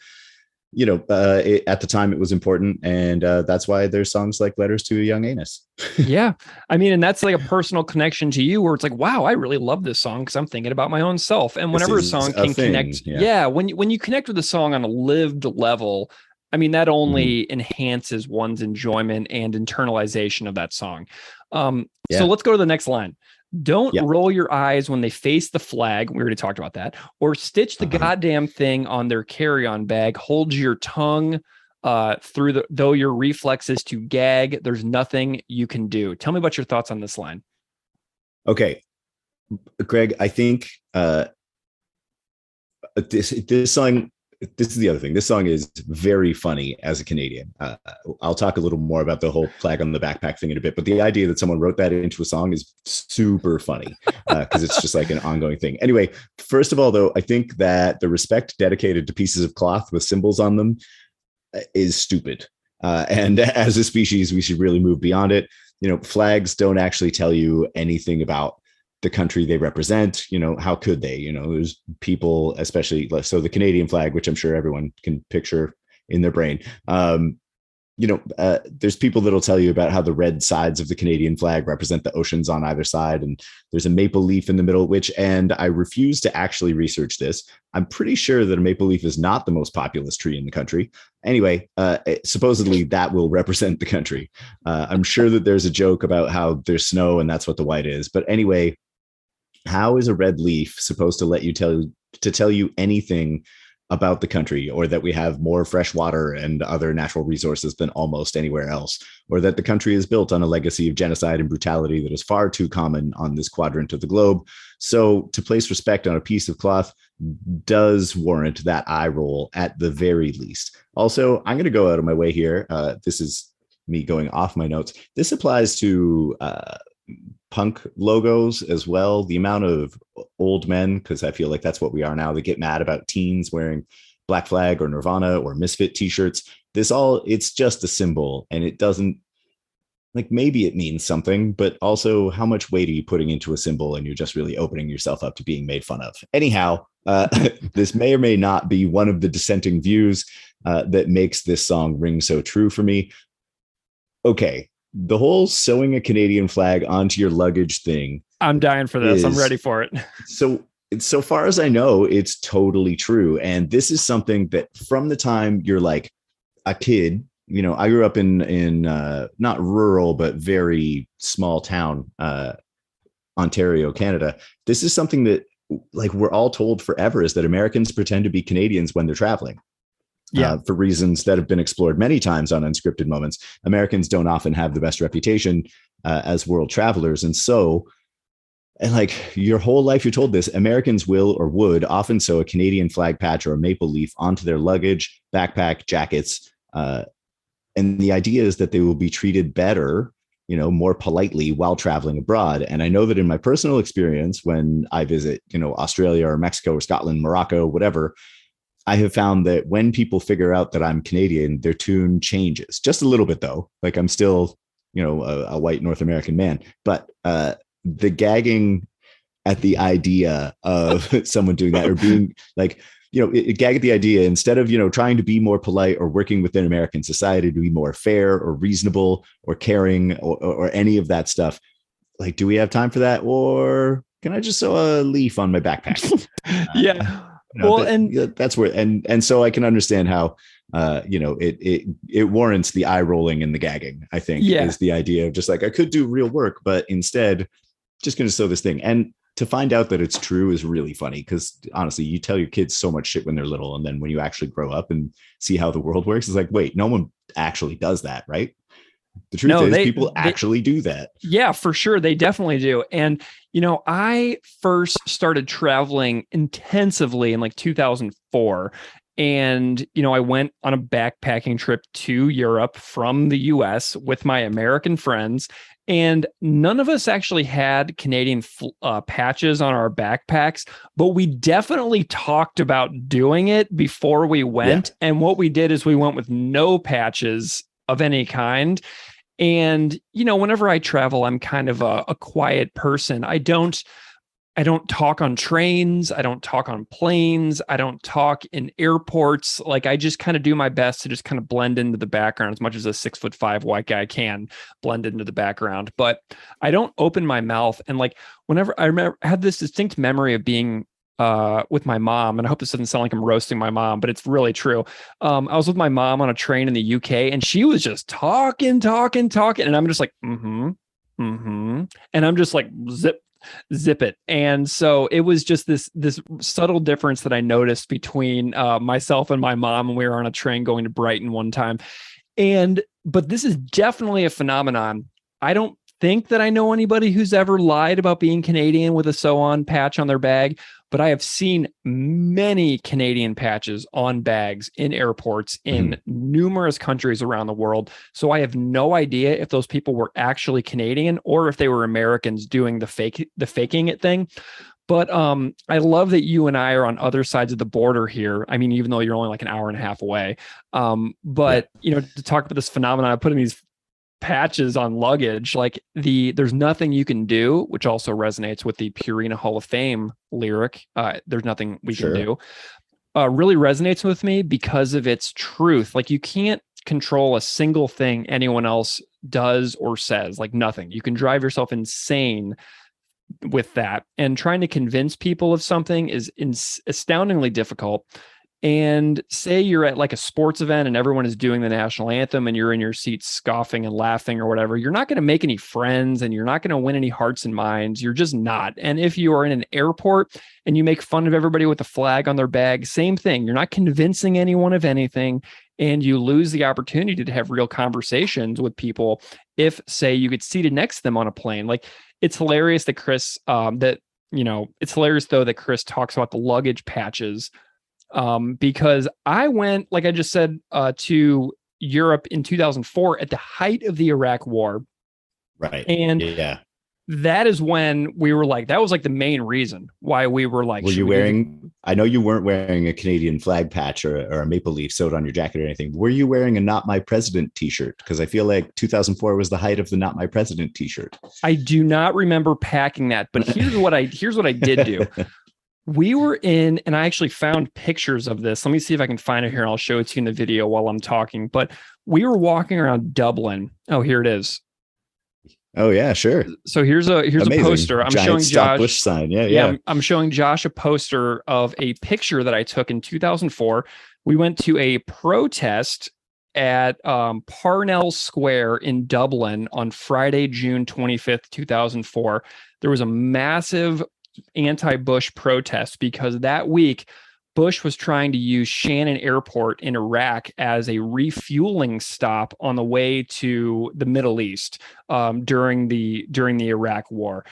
at the time it was important, and that's why there's songs like "Letters to a Young Anus." Yeah. I mean, and that's like a personal connection to you where it's like, wow, I really love this song because I'm thinking about my own self. And whenever a song can connect, when you connect with a song on a lived level, I mean, that only enhances one's enjoyment and internalization of that song. So let's go to the next line. Don't roll your eyes when they face the flag. We already talked about that. Or stitch the goddamn thing on their carry-on bag. Hold your tongue though your reflex is to gag. There's nothing you can do. Tell me about your thoughts on this line. Okay, Greg, I think this song. This is the other thing. This song is very funny as a Canadian. I'll talk a little more about the whole flag on the backpack thing in a bit, but the idea that someone wrote that into a song is super funny because it's just like an ongoing thing. Anyway, first of all, though, I think that the respect dedicated to pieces of cloth with symbols on them is stupid. And as a species, we should really move beyond it. Flags don't actually tell you anything about the country they represent. How could they? There's people, especially so the Canadian flag, which I'm sure everyone can picture in their brain. There's people that'll tell you about how the red sides of the Canadian flag represent the oceans on either side, and there's a maple leaf in the middle, and I refuse to actually research this. I'm pretty sure that a maple leaf is not the most populous tree in the country. Anyway, supposedly that will represent the country. I'm sure that there's a joke about how there's snow and that's what the white is. But anyway, how is a red leaf supposed to tell you anything about the country, or that we have more fresh water and other natural resources than almost anywhere else, or that the country is built on a legacy of genocide and brutality that is far too common on this quadrant of the globe? So to place respect on a piece of cloth does warrant that eye roll at the very least. Also, I'm going to go out of my way here. This is me going off my notes. This applies to punk logos as well. The amount of old men, because I feel like that's what we are now, that get mad about teens wearing Black Flag or Nirvana or Misfit t-shirts. It's just a symbol, and it doesn't, like, maybe it means something, but also how much weight are you putting into a symbol, and you're just really opening yourself up to being made fun of. Anyhow, this may or may not be one of the dissenting views that makes this song ring so true for me. Okay, the whole sewing a Canadian flag onto your luggage thing. I'm dying for this. I'm ready for it. So far as I know, it's totally true. And this is something that from the time you're like a kid, I grew up in not rural, but very small town, Ontario, Canada. This is something that, like, we're all told forever, is that Americans pretend to be Canadians when they're traveling. For reasons that have been explored many times on Unscripted Moments. Americans don't often have the best reputation as world travelers. And like your whole life, you're told this: Americans will or would often sew a Canadian flag patch or a maple leaf onto their luggage, backpack, jackets. And the idea is that they will be treated better, more politely while traveling abroad. And I know that in my personal experience, when I visit, Australia or Mexico or Scotland, Morocco, whatever, I have found that when people figure out that I'm Canadian, their tune changes just a little bit, though. Like, I'm still, a white North American man, but the gagging at the idea of someone doing that, or being like, gag at the idea, instead of, trying to be more polite or working within American society to be more fair or reasonable or caring or any of that stuff. Like, do we have time for that? Or can I just sew a leaf on my backpack? That's where, and so I can understand how, it warrants the eye rolling and the gagging, I think, is the idea of just like, I could do real work, but instead just going to sew this thing. And to find out that it's true is really funny, because honestly, you tell your kids so much shit when they're little, and then when you actually grow up and see how the world works, it's like, wait, no one actually does that, right? The truth is, people actually do that. Yeah, for sure. They definitely do. And, I first started traveling intensively in like 2004. And, I went on a backpacking trip to Europe from the US with my American friends. And none of us actually had Canadian patches on our backpacks, but we definitely talked about doing it before we went. Yeah. And what we did is we went with no patches of any kind. And, whenever I travel, I'm kind of a quiet person. I don't talk on trains. I don't talk on planes. I don't talk in airports. Like, I just kind of do my best to just kind of blend into the background as much as a 6'5" white guy can blend into the background. But I don't open my mouth. And like, whenever I had this distinct memory of being with my mom, and I hope this doesn't sound like I'm roasting my mom, but it's really true. I was with my mom on a train in the UK, and she was just talking. And I'm just like, and I'm just like, zip it. And so it was just this subtle difference that I noticed between myself and my mom when we were on a train going to Brighton one time. But this is definitely a phenomenon. I don't think that I know anybody who's ever lied about being Canadian with a sew on patch on their bag, but I have seen many Canadian patches on bags in airports in numerous countries around the world. So I have no idea if those people were actually Canadian or if they were Americans doing the faking it thing. But I love that you and I are on other sides of the border here. I mean, even though you're only like an hour and a half away. To talk about this phenomenon of putting these patches on luggage, like there's nothing you can do, which also resonates with the Purina Hall of Fame lyric. There's nothing we can do. Really resonates with me because of its truth. Like, you can't control a single thing anyone else does or says, like nothing. You can drive yourself insane with that. And trying to convince people of something is astoundingly difficult. And say you're at like a sports event and everyone is doing the national anthem and you're in your seat scoffing and laughing or whatever, you're not going to make any friends and you're not going to win any hearts and minds. You're just not. And if you are in an airport and you make fun of everybody with a flag on their bag, same thing. You're not convincing anyone of anything, and you lose the opportunity to have real conversations with people if, say, you get seated next to them on a plane. Like, it's hilarious that Chris, it's hilarious though that Chris talks about the luggage patches. Because I went, like I just said, to Europe in 2004 at the height of the Iraq War. Right. And that is when we were like, that was like the main reason why we were like, were you wearing, I know you weren't wearing a Canadian flag patch or a maple leaf sewed on your jacket or anything. Were you wearing a Not My President t-shirt? Because I feel like 2004 was the height of the Not My President t-shirt. I do not remember packing that, but here's what I did do. We were in, and I actually found pictures of this. Let me see if I can find it here. I'll show it to you in the video while I'm talking. But we were walking around Dublin. Oh, here it is. Oh yeah, sure. So here's Amazing. A poster. I'm Giant showing Josh. Bush sign. Yeah. I'm showing Josh a poster of a picture that I took in 2004. We went to a protest at Parnell Square in Dublin on Friday, June 25th, 2004. There was a massive anti-Bush protest because that week Bush was trying to use Shannon Airport in Iraq as a refueling stop on the way to the Middle East during the Iraq War.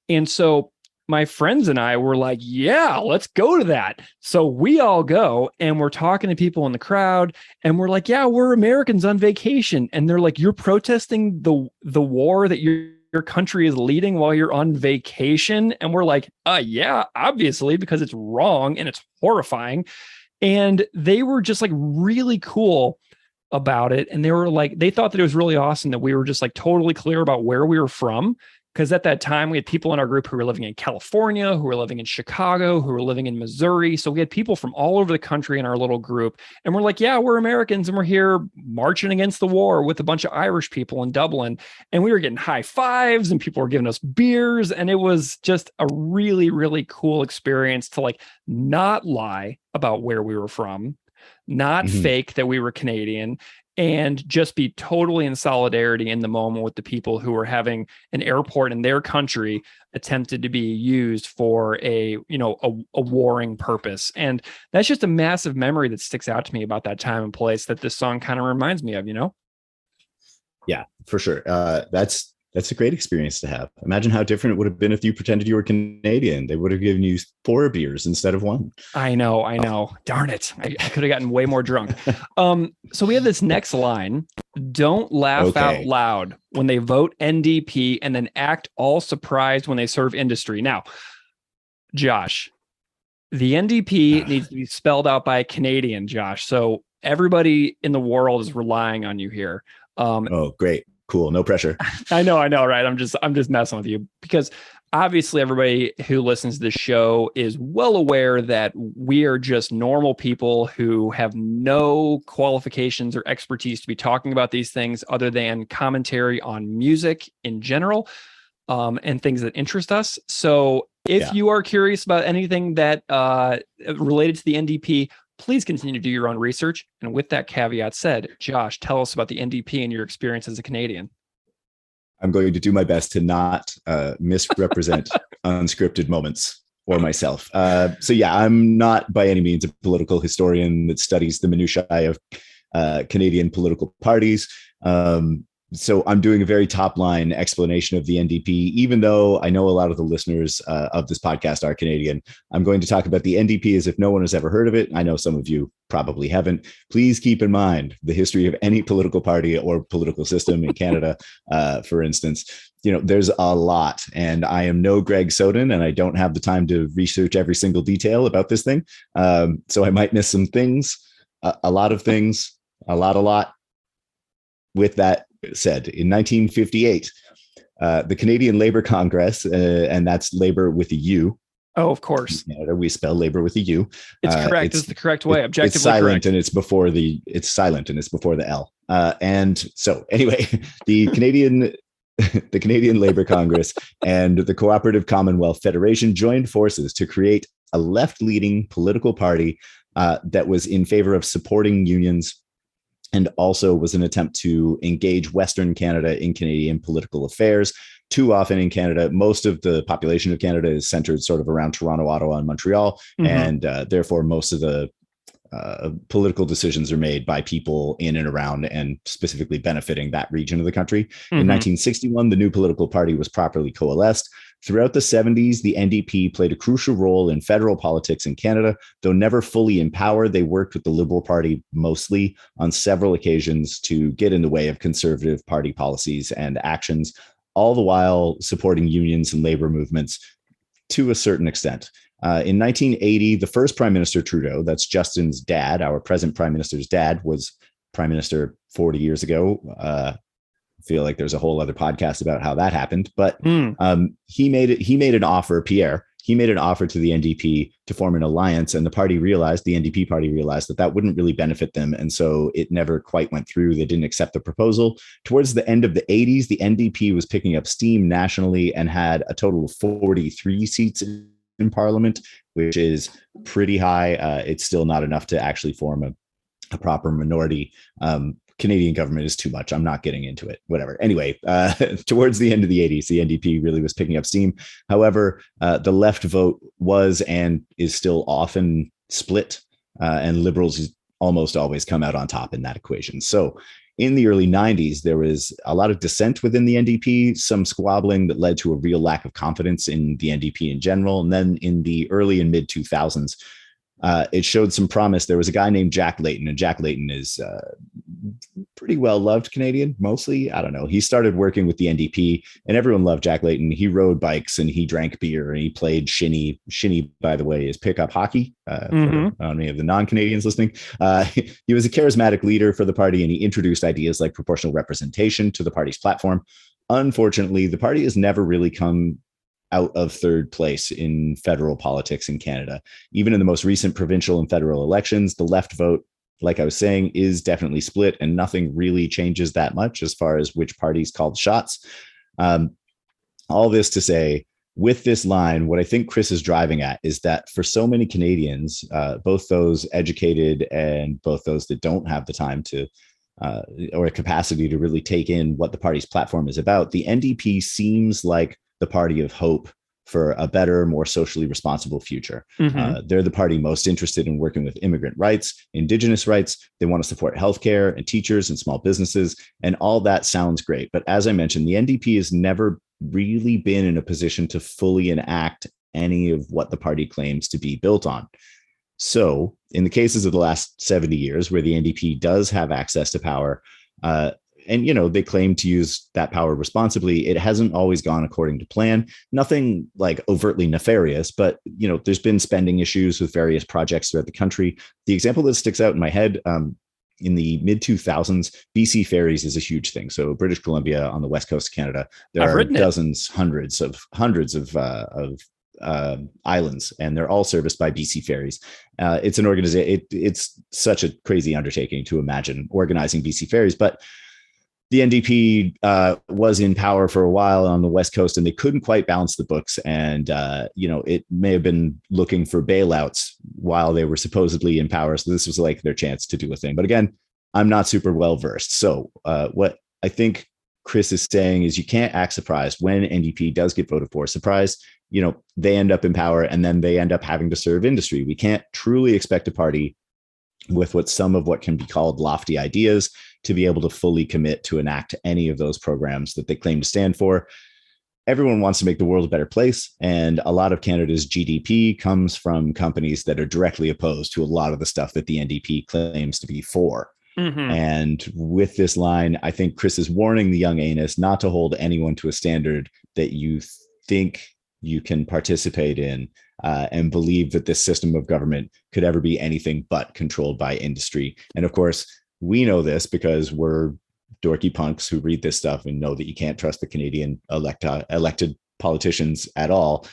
And so my friends and I were like, yeah, let's go to that. So we all go and we're talking to people in the crowd and we're like, yeah, we're Americans on vacation. And they're like, you're protesting the war that your country is leading while you're on vacation? And we're like, yeah, obviously, because it's wrong and it's horrifying. And they were just like really cool about it. And they were like, they thought that it was really awesome that we were just like totally clear about where we were from. Because at that time, we had people in our group who were living in California, who were living in Chicago, who were living in Missouri. So we had people from all over the country in our little group. And we're like, yeah, we're Americans. And we're here marching against the war with a bunch of Irish people in Dublin. And we were getting high fives and people were giving us beers. And it was just a really, really cool experience to like not lie about where we were from, not fake that we were Canadian, and just be totally in solidarity in the moment with the people who were having an airport in their country attempted to be used for a warring purpose. And that's just a massive memory that sticks out to me about that time and place that this song kind of reminds me of, Yeah, for sure. That's That's a great experience to have. Imagine how different it would have been if you pretended you were Canadian. They would have given you 4 beers instead of 1. I know. Darn it. I could have gotten way more drunk. So we have this next line. Don't laugh out loud when they vote NDP and then act all surprised when they serve industry. Now, Josh, the NDP needs to be spelled out by a Canadian, Josh. So everybody in the world is relying on you here. Oh, great. Cool. No pressure. I know, right? I'm just messing with you because obviously everybody who listens to the show is well aware that we are just normal people who have no qualifications or expertise to be talking about these things other than commentary on music in general, and things that interest us. So if you are curious about anything that related to the NDP, please continue to do your own research. And with that caveat said, Josh, tell us about the NDP and your experience as a Canadian. I'm going to do my best to not misrepresent unscripted moments or myself. So yeah, I'm not by any means a political historian that studies the minutiae of Canadian political parties. So I'm doing a very top line explanation of the NDP, even though I know a lot of the listeners of this podcast are Canadian. I'm going to talk about the NDP as if no one has ever heard of it. I know some of you probably haven't. Please keep in mind the history of any political party or political system in Canada, for instance. There's a lot, and I am no Greg Soden, and I don't have the time to research every single detail about this thing. So I might miss some things, a lot of things, a lot. With that said, in 1958, the Canadian Labour Congress, and that's Labour with a U. Oh, of course. In Canada, we spell Labour with a U. It's correct. It's the correct way. Objectively it's silent correct. And it's silent and it's before the L. And so anyway, the Canadian Labour Congress and the Cooperative Commonwealth Federation joined forces to create a left-leaning political party that was in favor of supporting unions, and also was an attempt to engage Western Canada in Canadian political affairs. Too often in Canada, most of the population of Canada is centered sort of around Toronto, Ottawa, and Montreal. Mm-hmm. And therefore, most of the political decisions are made by people in and around and specifically benefiting that region of the country. Mm-hmm. In 1961, the new political party was properly coalesced. Throughout the 70s, the NDP played a crucial role in federal politics in Canada. Though never fully in power, they worked with the Liberal Party mostly on several occasions to get in the way of Conservative Party policies and actions, all the while supporting unions and labor movements to a certain extent. In 1980, the first Prime Minister Trudeau, that's Justin's dad, our present Prime Minister's dad, was Prime Minister 40 years ago. I feel like there's a whole other podcast about how that happened, but he made an offer, Pierre. He made an offer to the NDP to form an alliance, and the NDP party realized that wouldn't really benefit them. And so it never quite went through. They didn't accept the proposal. Towards the end of the 80s, the NDP was picking up steam nationally and had a total of 43 seats in Parliament, which is pretty high. It's still not enough to actually form a proper minority. Canadian government is too much. I'm not getting into it. Whatever. Anyway, towards the end of the 80s, the NDP really was picking up steam. However, the left vote was and is still often split, and Liberals almost always come out on top in that equation. So in the early 90s, there was a lot of dissent within the NDP, some squabbling that led to a real lack of confidence in the NDP in general. And then in the early and mid 2000s, it showed some promise. There was a guy named Jack Layton, and Jack Layton is pretty well loved Canadian, mostly. I don't know. He started working with the NDP, and everyone loved Jack Layton. He rode bikes and he drank beer and he played shinny. Shinny, by the way, is pickup hockey. For any of the non-Canadians listening, he was a charismatic leader for the party, and he introduced ideas like proportional representation to the party's platform. Unfortunately, the party has never really come out of third place in federal politics in Canada. Even in the most recent provincial and federal elections, the left vote, like I was saying, is definitely split, and nothing really changes that much as far as which parties call the shots. All this to say, with this line, what I think Chris is driving at is that for so many Canadians, both those educated and both those that don't have the time to or a capacity to really take in what the party's platform is about, the NDP seems like the party of hope for a better, more socially responsible future. They're the party most interested in working with immigrant rights, indigenous rights. They want to support healthcare and teachers and small businesses. And all that sounds great. But as I mentioned, the NDP has never really been in a position to fully enact any of what the party claims to be built on. So in the cases of the last 70 years where the NDP does have access to power, and, they claim to use that power responsibly, it hasn't always gone according to plan. Nothing like overtly nefarious, but, there's been spending issues with various projects throughout the country. The example that sticks out in my head, in the mid 2000s, BC ferries is a huge thing. So British Columbia on the west coast of Canada, there are dozens, hundreds of islands, and they're all serviced by BC Ferries. It's an organization. It's such a crazy undertaking to imagine organizing BC Ferries, but the NDP was in power for a while on the West Coast, and they couldn't quite balance the books. And, it may have been looking for bailouts while they were supposedly in power. So this was like their chance to do a thing. But again, I'm not super well versed. So what I think Chris is saying is you can't act surprised when NDP does get voted for. Surprise, they end up in power and then they end up having to serve industry. We can't truly expect a party with what can be called lofty ideas to be able to fully commit to enact any of those programs that they claim to stand for. Everyone wants to make the world a better place, and a lot of Canada's GDP comes from companies that are directly opposed to a lot of the stuff that the NDP claims to be for. And with this line, I think Chris is warning the young Anus not to hold anyone to a standard that you think you can participate in and believe that this system of government could ever be anything but controlled by industry. And of course, we know this because we're dorky punks who read this stuff and know that you can't trust the Canadian elected politicians at all.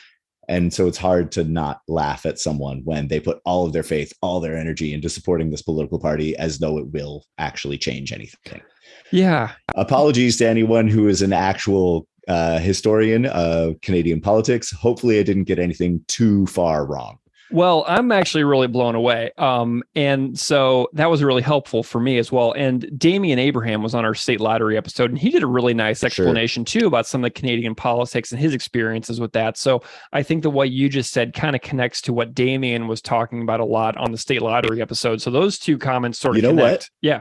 And so it's hard to not laugh at someone when they put all of their faith, all their energy into supporting this political party as though it will actually change anything. Yeah. Apologies to anyone who is an actual historian of Canadian politics. Hopefully I didn't get anything too far wrong. Well, I'm actually really blown away. And so that was really helpful for me as well. And Damian Abraham was on our state lottery episode, and he did a really nice explanation too about some of the Canadian politics and his experiences with that. So I think that what you just said kind of connects to what Damian was talking about a lot on the state lottery episode. So those two comments sort of connect. What? Yeah.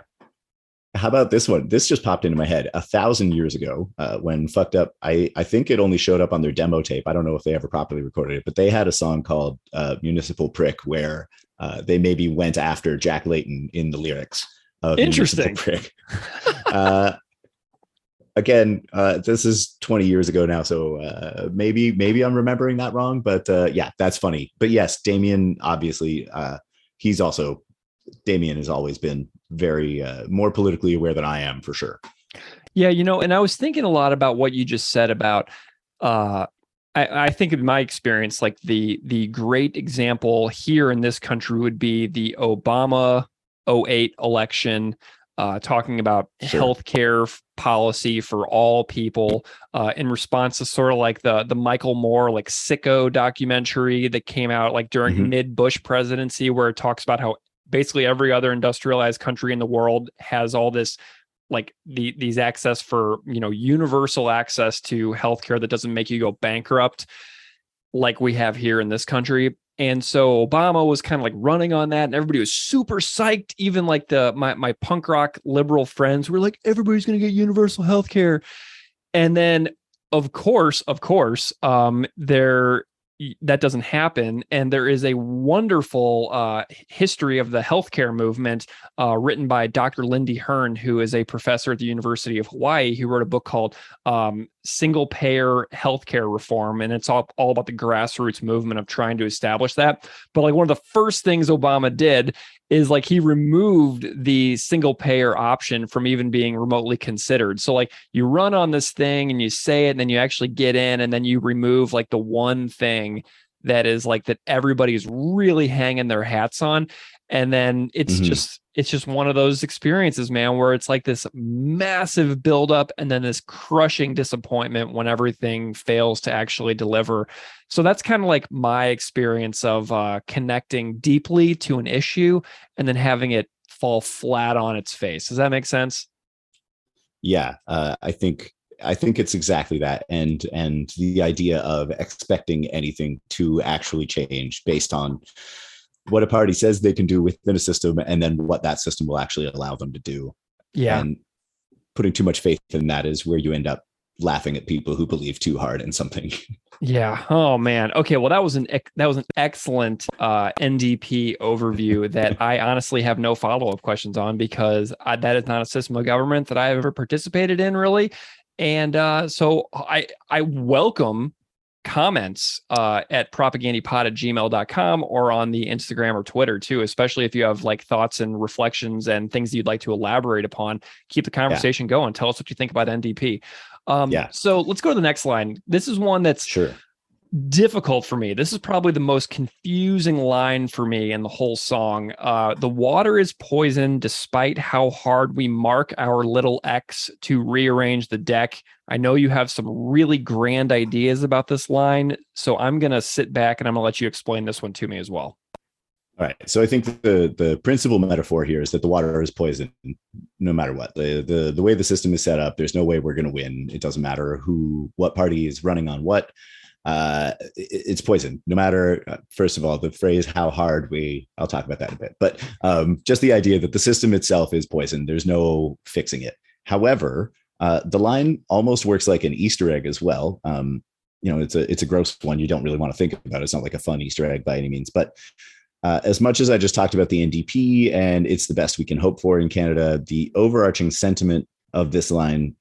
How about this one? This just popped into my head 1,000 years ago when Fucked Up. I think it only showed up on their demo tape. I don't know if they ever properly recorded it, but they had a song called Municipal Prick where they maybe went after Jack Layton in the lyrics of Interesting. Municipal Prick. Again, this is 20 years ago now, so maybe I'm remembering that wrong, but yeah, that's funny. But yes, Damian, obviously, Damian has always been very more politically aware than I am, for sure. Yeah, and I was thinking a lot about what you just said about I think in my experience, like the great example here in this country would be the Obama 2008 election, talking about healthcare policy for all people in response to sort of like the Michael Moore, like Sicko documentary that came out like during mid-Bush presidency, where it talks about how basically every other industrialized country in the world has all this, like these access for, universal access to healthcare that doesn't make you go bankrupt like we have here in this country. And so Obama was kind of like running on that, and everybody was super psyched. Even like my punk rock liberal friends were like, everybody's going to get universal healthcare. And then of course, that doesn't happen. And there is a wonderful history of the healthcare movement written by Dr. Lindley, who is a professor at the University of Hawaii, who wrote a book called Single Payer Healthcare Reform. And it's all about the grassroots movement of trying to establish that. But like one of the first things Obama did is like he removed the single payer option from even being remotely considered. So like you run on this thing and you say it, and then you actually get in, and then you remove like the one thing that is like that everybody's really hanging their hats on. And then it's just one of those experiences, man, where it's like this massive buildup and then this crushing disappointment when everything fails to actually deliver. So that's kind of like my experience of connecting deeply to an issue and then having it fall flat on its face. Does that make sense? Yeah, I think I think it's exactly that. And the idea of expecting anything to actually change based on what a party says they can do within a system, and then what that system will actually allow them to do. Yeah. And putting too much faith in that is where you end up laughing at people who believe too hard in something. Yeah. Oh man. Okay. Well, that was an excellent NDP overview that I honestly have no follow-up questions on, because that is not a system of government that I've ever participated in, really. And so I welcome comments at propagandipod@gmail.com, or on the Instagram or Twitter too, especially if you have like thoughts and reflections and things you'd like to elaborate upon. Keep the conversation going. Tell us what you think about NDP. So let's go to the next line. This is one that's difficult for me. This is probably the most confusing line for me in the whole song. The water is poison despite how hard we mark our little X to rearrange the deck. I know you have some really grand ideas about this line, so I'm going to sit back and I'm going to let you explain this one to me as well. All right. So I think the principal metaphor here is that the water is poison no matter what. The way the system is set up, there's no way we're going to win. It doesn't matter what party is running on what. It's poison no matter, first of all, the phrase how hard I'll talk about that in a bit, but just the idea that the system itself is poison. There's no fixing it. However, the line almost works like an Easter egg as well. It's a gross one. You don't really want to think about it. It's not like a fun Easter egg by any means, but as much as I just talked about the NDP and it's the best we can hope for in Canada, the overarching sentiment of this line,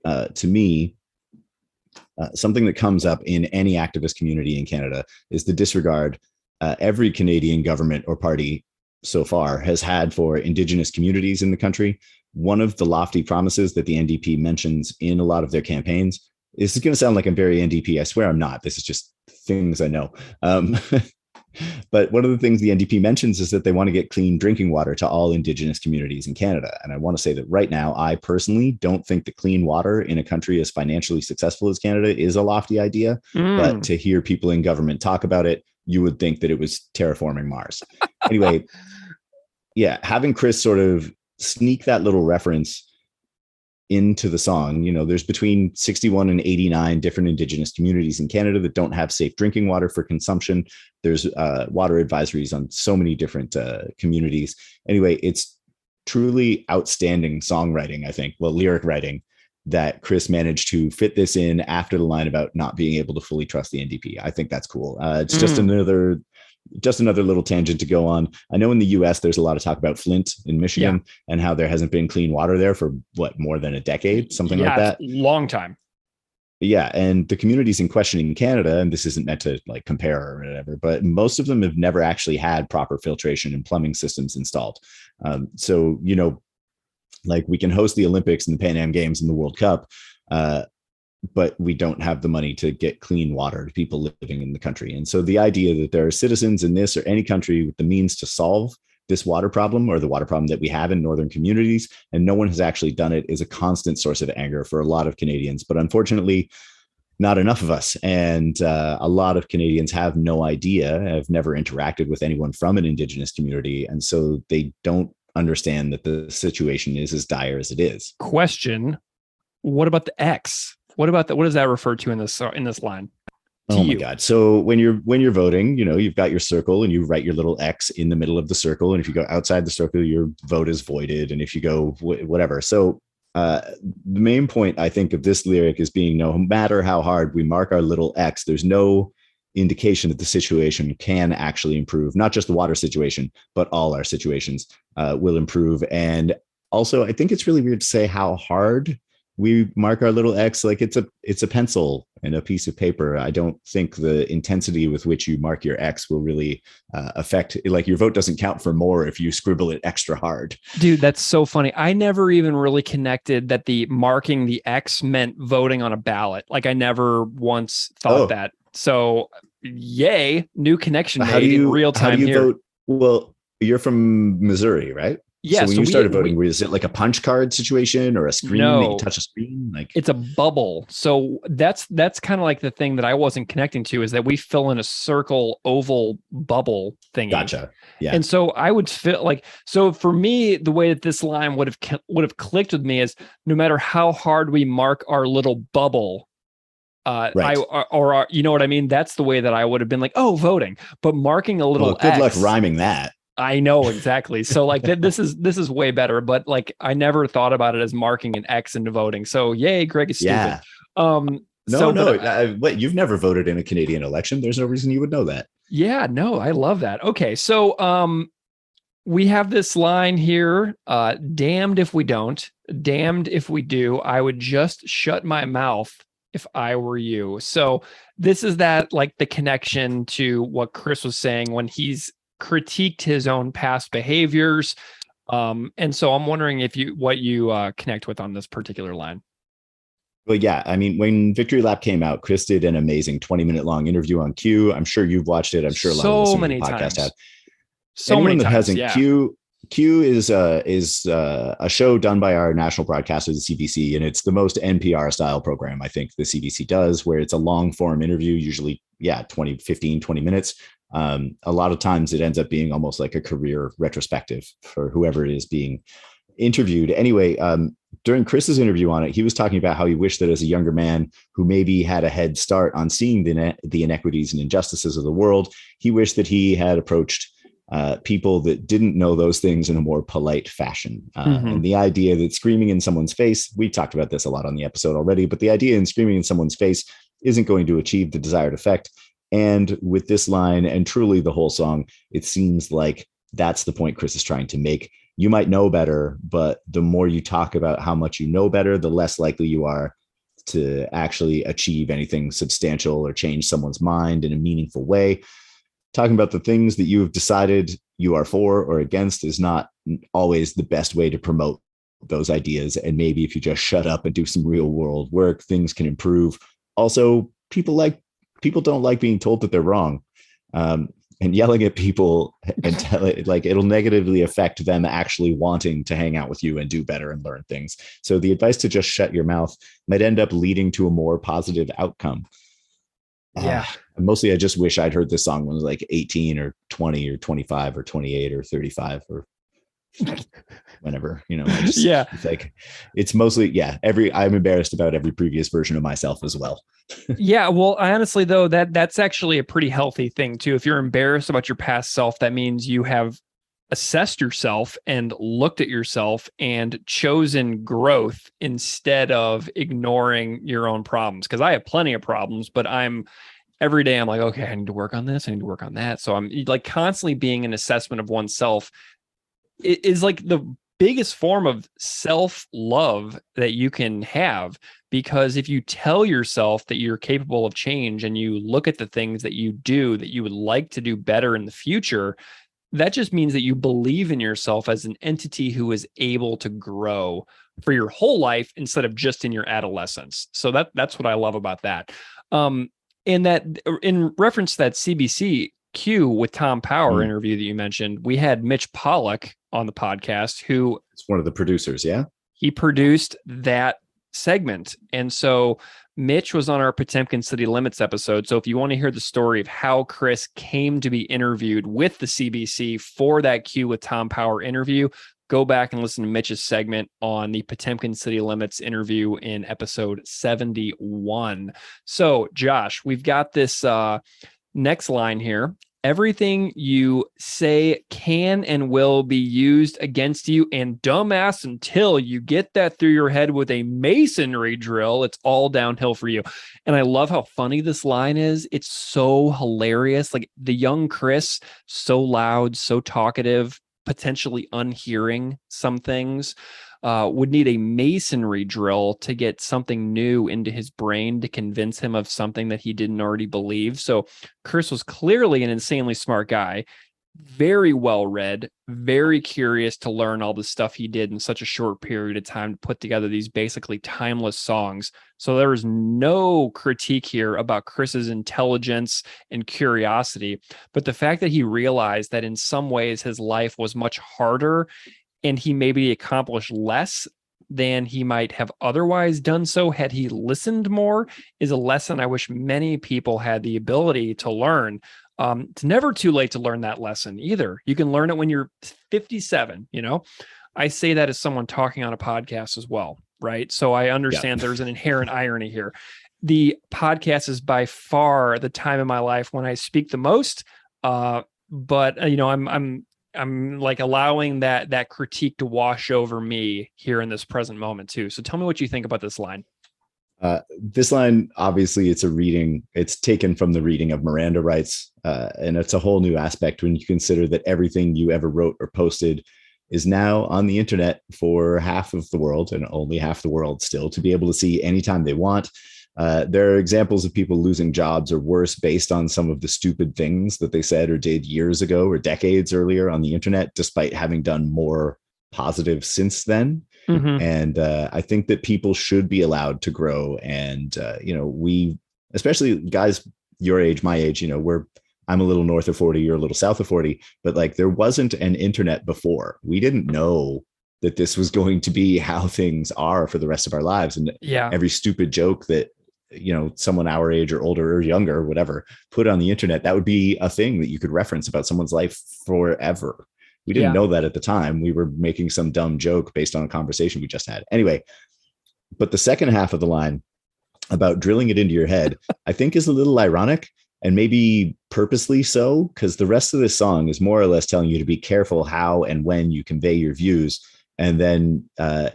to me, something that comes up in any activist community in Canada, is the disregard every Canadian government or party so far has had for Indigenous communities in the country. One of the lofty promises that the NDP mentions in a lot of their campaigns, this is going to sound like I'm very NDP. I swear I'm not. This is just things I know. But one of the things the NDP mentions is that they want to get clean drinking water to all Indigenous communities in Canada. And I want to say that right now, I personally don't think that clean water in a country as financially successful as Canada is a lofty idea. But to hear people in government talk about it, you would think that it was terraforming Mars. Anyway, having Chris sort of sneak that little reference into the song. There's between 61 and 89 different Indigenous communities in Canada that don't have safe drinking water for consumption. There's water advisories on so many different communities. Anyway, it's truly outstanding songwriting, I think, lyric writing, that Chris managed to fit this in after the line about not being able to fully trust the NDP. I think that's cool. It's just another little tangent to go on. I know in the US, there's a lot of talk about Flint in Michigan and how there hasn't been clean water there for more than a decade, something like that. Long time. Yeah. And the communities in question in Canada, and this isn't meant to like compare or whatever, but most of them have never actually had proper filtration and plumbing systems installed. So, like we can host the Olympics and the Pan Am Games and the World Cup, but we don't have the money to get clean water to people living in the country. And so the idea that there are citizens in this or any country with the means to solve this water problem, or the water problem that we have in northern communities, and no one has actually done it, is a constant source of anger for a lot of Canadians. But unfortunately, not enough of us. And a lot of Canadians have no idea, have never interacted with anyone from an Indigenous community. And so they don't understand that the situation is as dire as it is. Question: what about the X? What about that? What does that refer to in this line? Oh my God. So when you're voting, you've got your circle and you write your little X in the middle of the circle. And if you go outside the circle, your vote is voided. And if you go whatever. So the main point, I think, of this lyric is being, no matter how hard we mark our little X, there's no indication that the situation can actually improve. Not just the water situation, but all our situations will improve. And also, I think it's really weird to say how hard we mark our little X. Like it's a pencil and a piece of paper. I don't think the intensity with which you mark your X will really affect, like your vote doesn't count for more if you scribble it extra hard. Dude, that's so funny. I never even really connected that the marking the X meant voting on a ballot. Like I never once thought that. So yay, new connection made in real time here. Vote? Well, you're from Missouri, right? Yeah. So when you started voting, was it like a punch card situation or a screen that you touch a screen? Like it's a bubble. So that's kind of like the thing that I wasn't connecting to, is that we fill in a circle oval bubble thingy. Gotcha. Yeah. And so I would feel like, so for me, the way that this line would have clicked with me is, no matter how hard we mark our little bubble, right. You know what I mean? That's the way that I would have been like, oh, voting, but marking a little good X, luck rhyming that. I know exactly. So like this is way better, but like I never thought about it as marking an X into voting. So yay, Greg is stupid. Yeah. What, you've never voted in a Canadian election. There's no reason you would know that. Yeah, no, I love that. Okay, so we have this line here, damned if we don't, damned if we do. I would just shut my mouth if I were you. So this is that, like, the connection to what Chris was saying when he's critiqued his own past behaviors. And so I'm wondering what you connect with on this particular line. Well, yeah, I mean, when Victory Lap came out, Chris did an amazing 20-minute long interview on Q. I'm sure you've watched it. I'm sure a lot of listeners to the podcast have. Anyone that hasn't, yeah. Q is a show done by our national broadcaster, the CBC, and it's the most NPR style program I think the CBC does, where it's a long form interview, usually 20 minutes. A lot of times it ends up being almost like a career retrospective for whoever it is being interviewed. Anyway, during Chris's interview on it, he was talking about how he wished that as a younger man who maybe had a head start on seeing the inequities and injustices of the world, he wished that he had approached people that didn't know those things in a more polite fashion. And the idea that screaming in someone's face, we talked about this a lot on the episode already, but the idea in screaming in someone's face isn't going to achieve the desired effect. And with this line, and truly the whole song, it seems like that's the point Chris is trying to make. You might know better, but the more you talk about how much you know better, the less likely you are to actually achieve anything substantial or change someone's mind in a meaningful way. Talking about the things that you have decided you are for or against is not always the best way to promote those ideas. And maybe if you just shut up and do some real world work, things can improve. Also, people don't like being told that they're wrong. And yelling at people and it'll negatively affect them actually wanting to hang out with you and do better and learn things. So the advice to just shut your mouth might end up leading to a more positive outcome. Yeah. Mostly I just wish I'd heard this song when I was like 18 or 20 or 25 or 28 or 35 or whenever, it's like, it's mostly, I'm embarrassed about every previous version of myself as well. Yeah. Well, I honestly, though, that's actually a pretty healthy thing too. If you're embarrassed about your past self, that means you have assessed yourself and looked at yourself and chosen growth instead of ignoring your own problems. Because I have plenty of problems, but every day I'm like, okay, I need to work on this. I need to work on that. So I'm like constantly being an assessment of oneself is like the biggest form of self-love that you can have, because if you tell yourself that you're capable of change and you look at the things that you do that you would like to do better in the future, that just means that you believe in yourself as an entity who is able to grow for your whole life instead of just in your adolescence. So that's what I love about that. And that in reference to that CBC Q with Tom Power interview that you mentioned, we had Mitch Pollack on the podcast, who is one of the producers. Yeah. He produced that segment. And so Mitch was on our Potemkin City Limits episode. So if you want to hear the story of how Chris came to be interviewed with the CBC for that Q with Tom Power interview, go back and listen to Mitch's segment on the Potemkin City Limits interview in episode 71. So Josh, we've got this next line here. Everything you say can and will be used against you, and dumbass, until you get that through your head with a masonry drill, it's all downhill for you. And I love how funny this line is. It's so hilarious. Like the young Chris, so loud, so talkative, potentially unhearing some things, would need a masonry drill to get something new into his brain to convince him of something that he didn't already believe. So Chris was clearly an insanely smart guy, very well read, very curious to learn all the stuff he did in such a short period of time to put together these basically timeless songs. So there was no critique here about Chris's intelligence and curiosity, but the fact that he realized that in some ways his life was much harder and he maybe accomplished less than he might have otherwise done so had he listened more, is a lesson I wish many people had the ability to learn. It's never too late to learn that lesson either. You can learn it when you're 57, I say that as someone talking on a podcast as well, right? So I understand there's an inherent irony here. The podcast is by far the time in my life when I speak the most. But I'm like allowing that critique to wash over me here in this present moment too. So tell me what you think about this line. This line, obviously, it's a reading. It's taken from the reading of Miranda rights, and it's a whole new aspect when you consider that everything you ever wrote or posted is now on the internet for half of the world, and only half the world still, to be able to see anytime they want. There are examples of people losing jobs or worse based on some of the stupid things that they said or did years ago or decades earlier on the internet, despite having done more positive since then. Mm-hmm. And I think that people should be allowed to grow. And, we, especially guys your age, my age, I'm a little north of 40, you're a little south of 40, but like there wasn't an internet before. We didn't know that this was going to be how things are for the rest of our lives. And every stupid joke that, someone our age or older or younger, or whatever, put on the internet, that would be a thing that you could reference about someone's life forever. We didn't know that at the time. We were making some dumb joke based on a conversation we just had. Anyway, but the second half of the line about drilling it into your head, I think is a little ironic, and maybe purposely so, because the rest of this song is more or less telling you to be careful how and when you convey your views. And then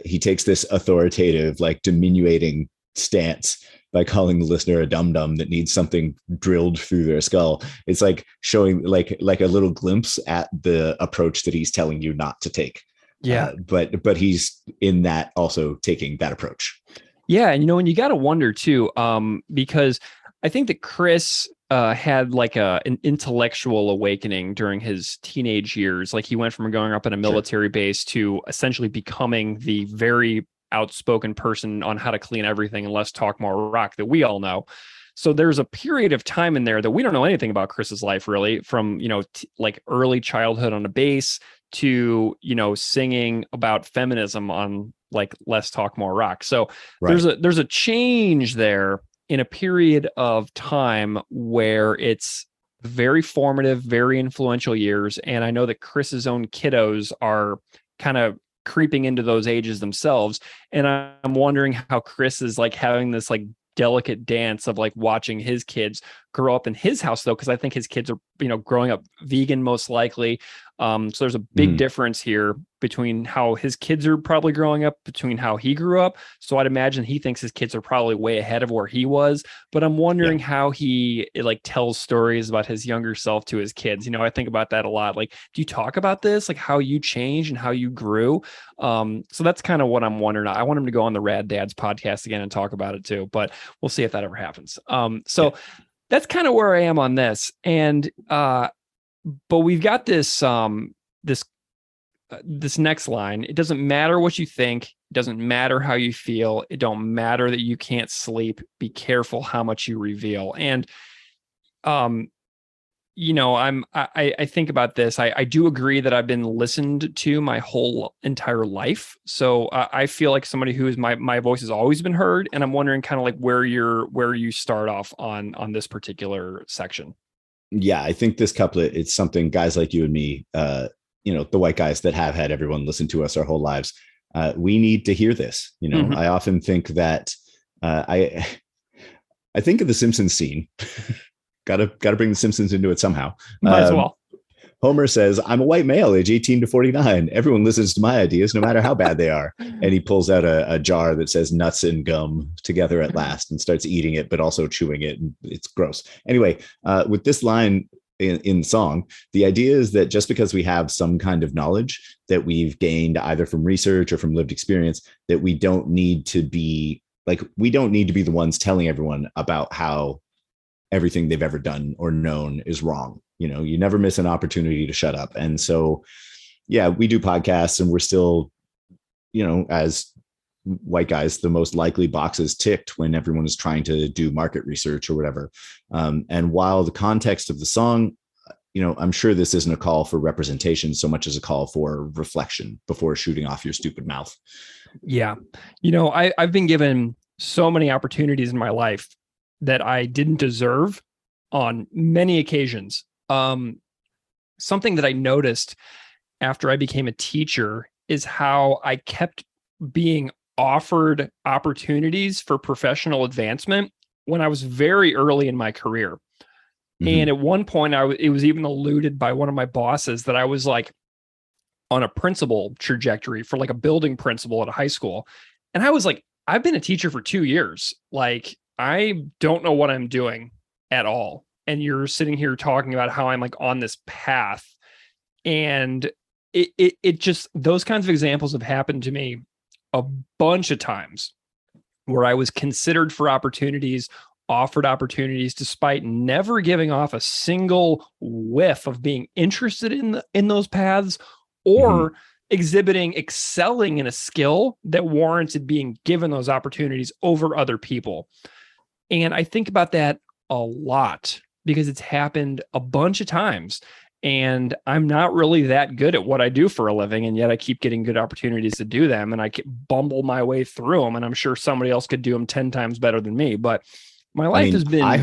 he takes this authoritative, like diminuting stance by calling the listener a dum-dum that needs something drilled through their skull. It's like showing like a little glimpse at the approach that he's telling you not to take. Yeah. But he's in that also taking that approach. Yeah. And, and you got to wonder too, because I think that Chris had like an intellectual awakening during his teenage years. Like he went from growing up in a military base to essentially becoming the very outspoken person on how to clean everything and less talk, more rock that we all know. So there's a period of time in there that we don't know anything about Chris's life really, from, like early childhood on a base to, singing about feminism on like less talk, more rock. So there's a change there in a period of time where it's very formative, very influential years. And I know that Chris's own kiddos are kind of creeping into those ages themselves. And I'm wondering how Chris is like having this like delicate dance of like watching his kids grow up in his house though, because I think his kids are, growing up vegan most likely. So there's a big difference here between how his kids are probably growing up, between how he grew up. So I'd imagine he thinks his kids are probably way ahead of where he was, but I'm wondering how he like tells stories about his younger self to his kids. I think about that a lot. Like, do you talk about this, like how you changed and how you grew? So that's kind of what I'm wondering. I want him to go on the Rad Dads podcast again and talk about it too, but we'll see if that ever happens. That's kind of where I am on this. And, but we've got this next line. It doesn't matter what you think. It doesn't matter how you feel. It don't matter that you can't sleep. Be careful how much you reveal. And, I think about this. I do agree that I've been listened to my whole entire life. So I feel like somebody who is my voice has always been heard. And I'm wondering kind of like where you start off on this particular section. Yeah, I think this couplet, it's something guys like you and me, the white guys that have had everyone listen to us our whole lives, we need to hear this. I often think that I think of the Simpsons scene. Gotta bring the Simpsons into it somehow. Might as well. Homer says, I'm a white male, age 18 to 49. Everyone listens to my ideas, no matter how bad they are. And he pulls out a jar that says nuts and gum together at last and starts eating it, but also chewing it. And it's gross. Anyway, with this line in song, the idea is that just because we have some kind of knowledge that we've gained either from research or from lived experience, that we don't need to be the ones telling everyone about how everything they've ever done or known is wrong. You never miss an opportunity to shut up. And so, we do podcasts and we're still, as white guys, the most likely boxes ticked when everyone is trying to do market research or whatever. And while the context of the song I'm sure this isn't a call for representation so much as a call for reflection before shooting off your stupid mouth. Yeah. I've been given so many opportunities in my life that I didn't deserve on many occasions. Something that I noticed after I became a teacher is how I kept being offered opportunities for professional advancement when I was very early in my career. And at one point, it was even alluded by one of my bosses that I was like on a principal trajectory for like a building principal at a high school. And I was like, I've been a teacher for 2 years. Like, I don't know what I'm doing at all. And you're sitting here talking about how I'm like on this path. And it just, those kinds of examples have happened to me a bunch of times where I was considered for opportunities, offered opportunities, despite never giving off a single whiff of being interested in those paths or excelling in a skill that warranted being given those opportunities over other people. And I think about that a lot because it's happened a bunch of times. And I'm not really that good at what I do for a living. And yet I keep getting good opportunities to do them. And I bumble my way through them. And I'm sure somebody else could do them 10 times better than me. But my life has been... I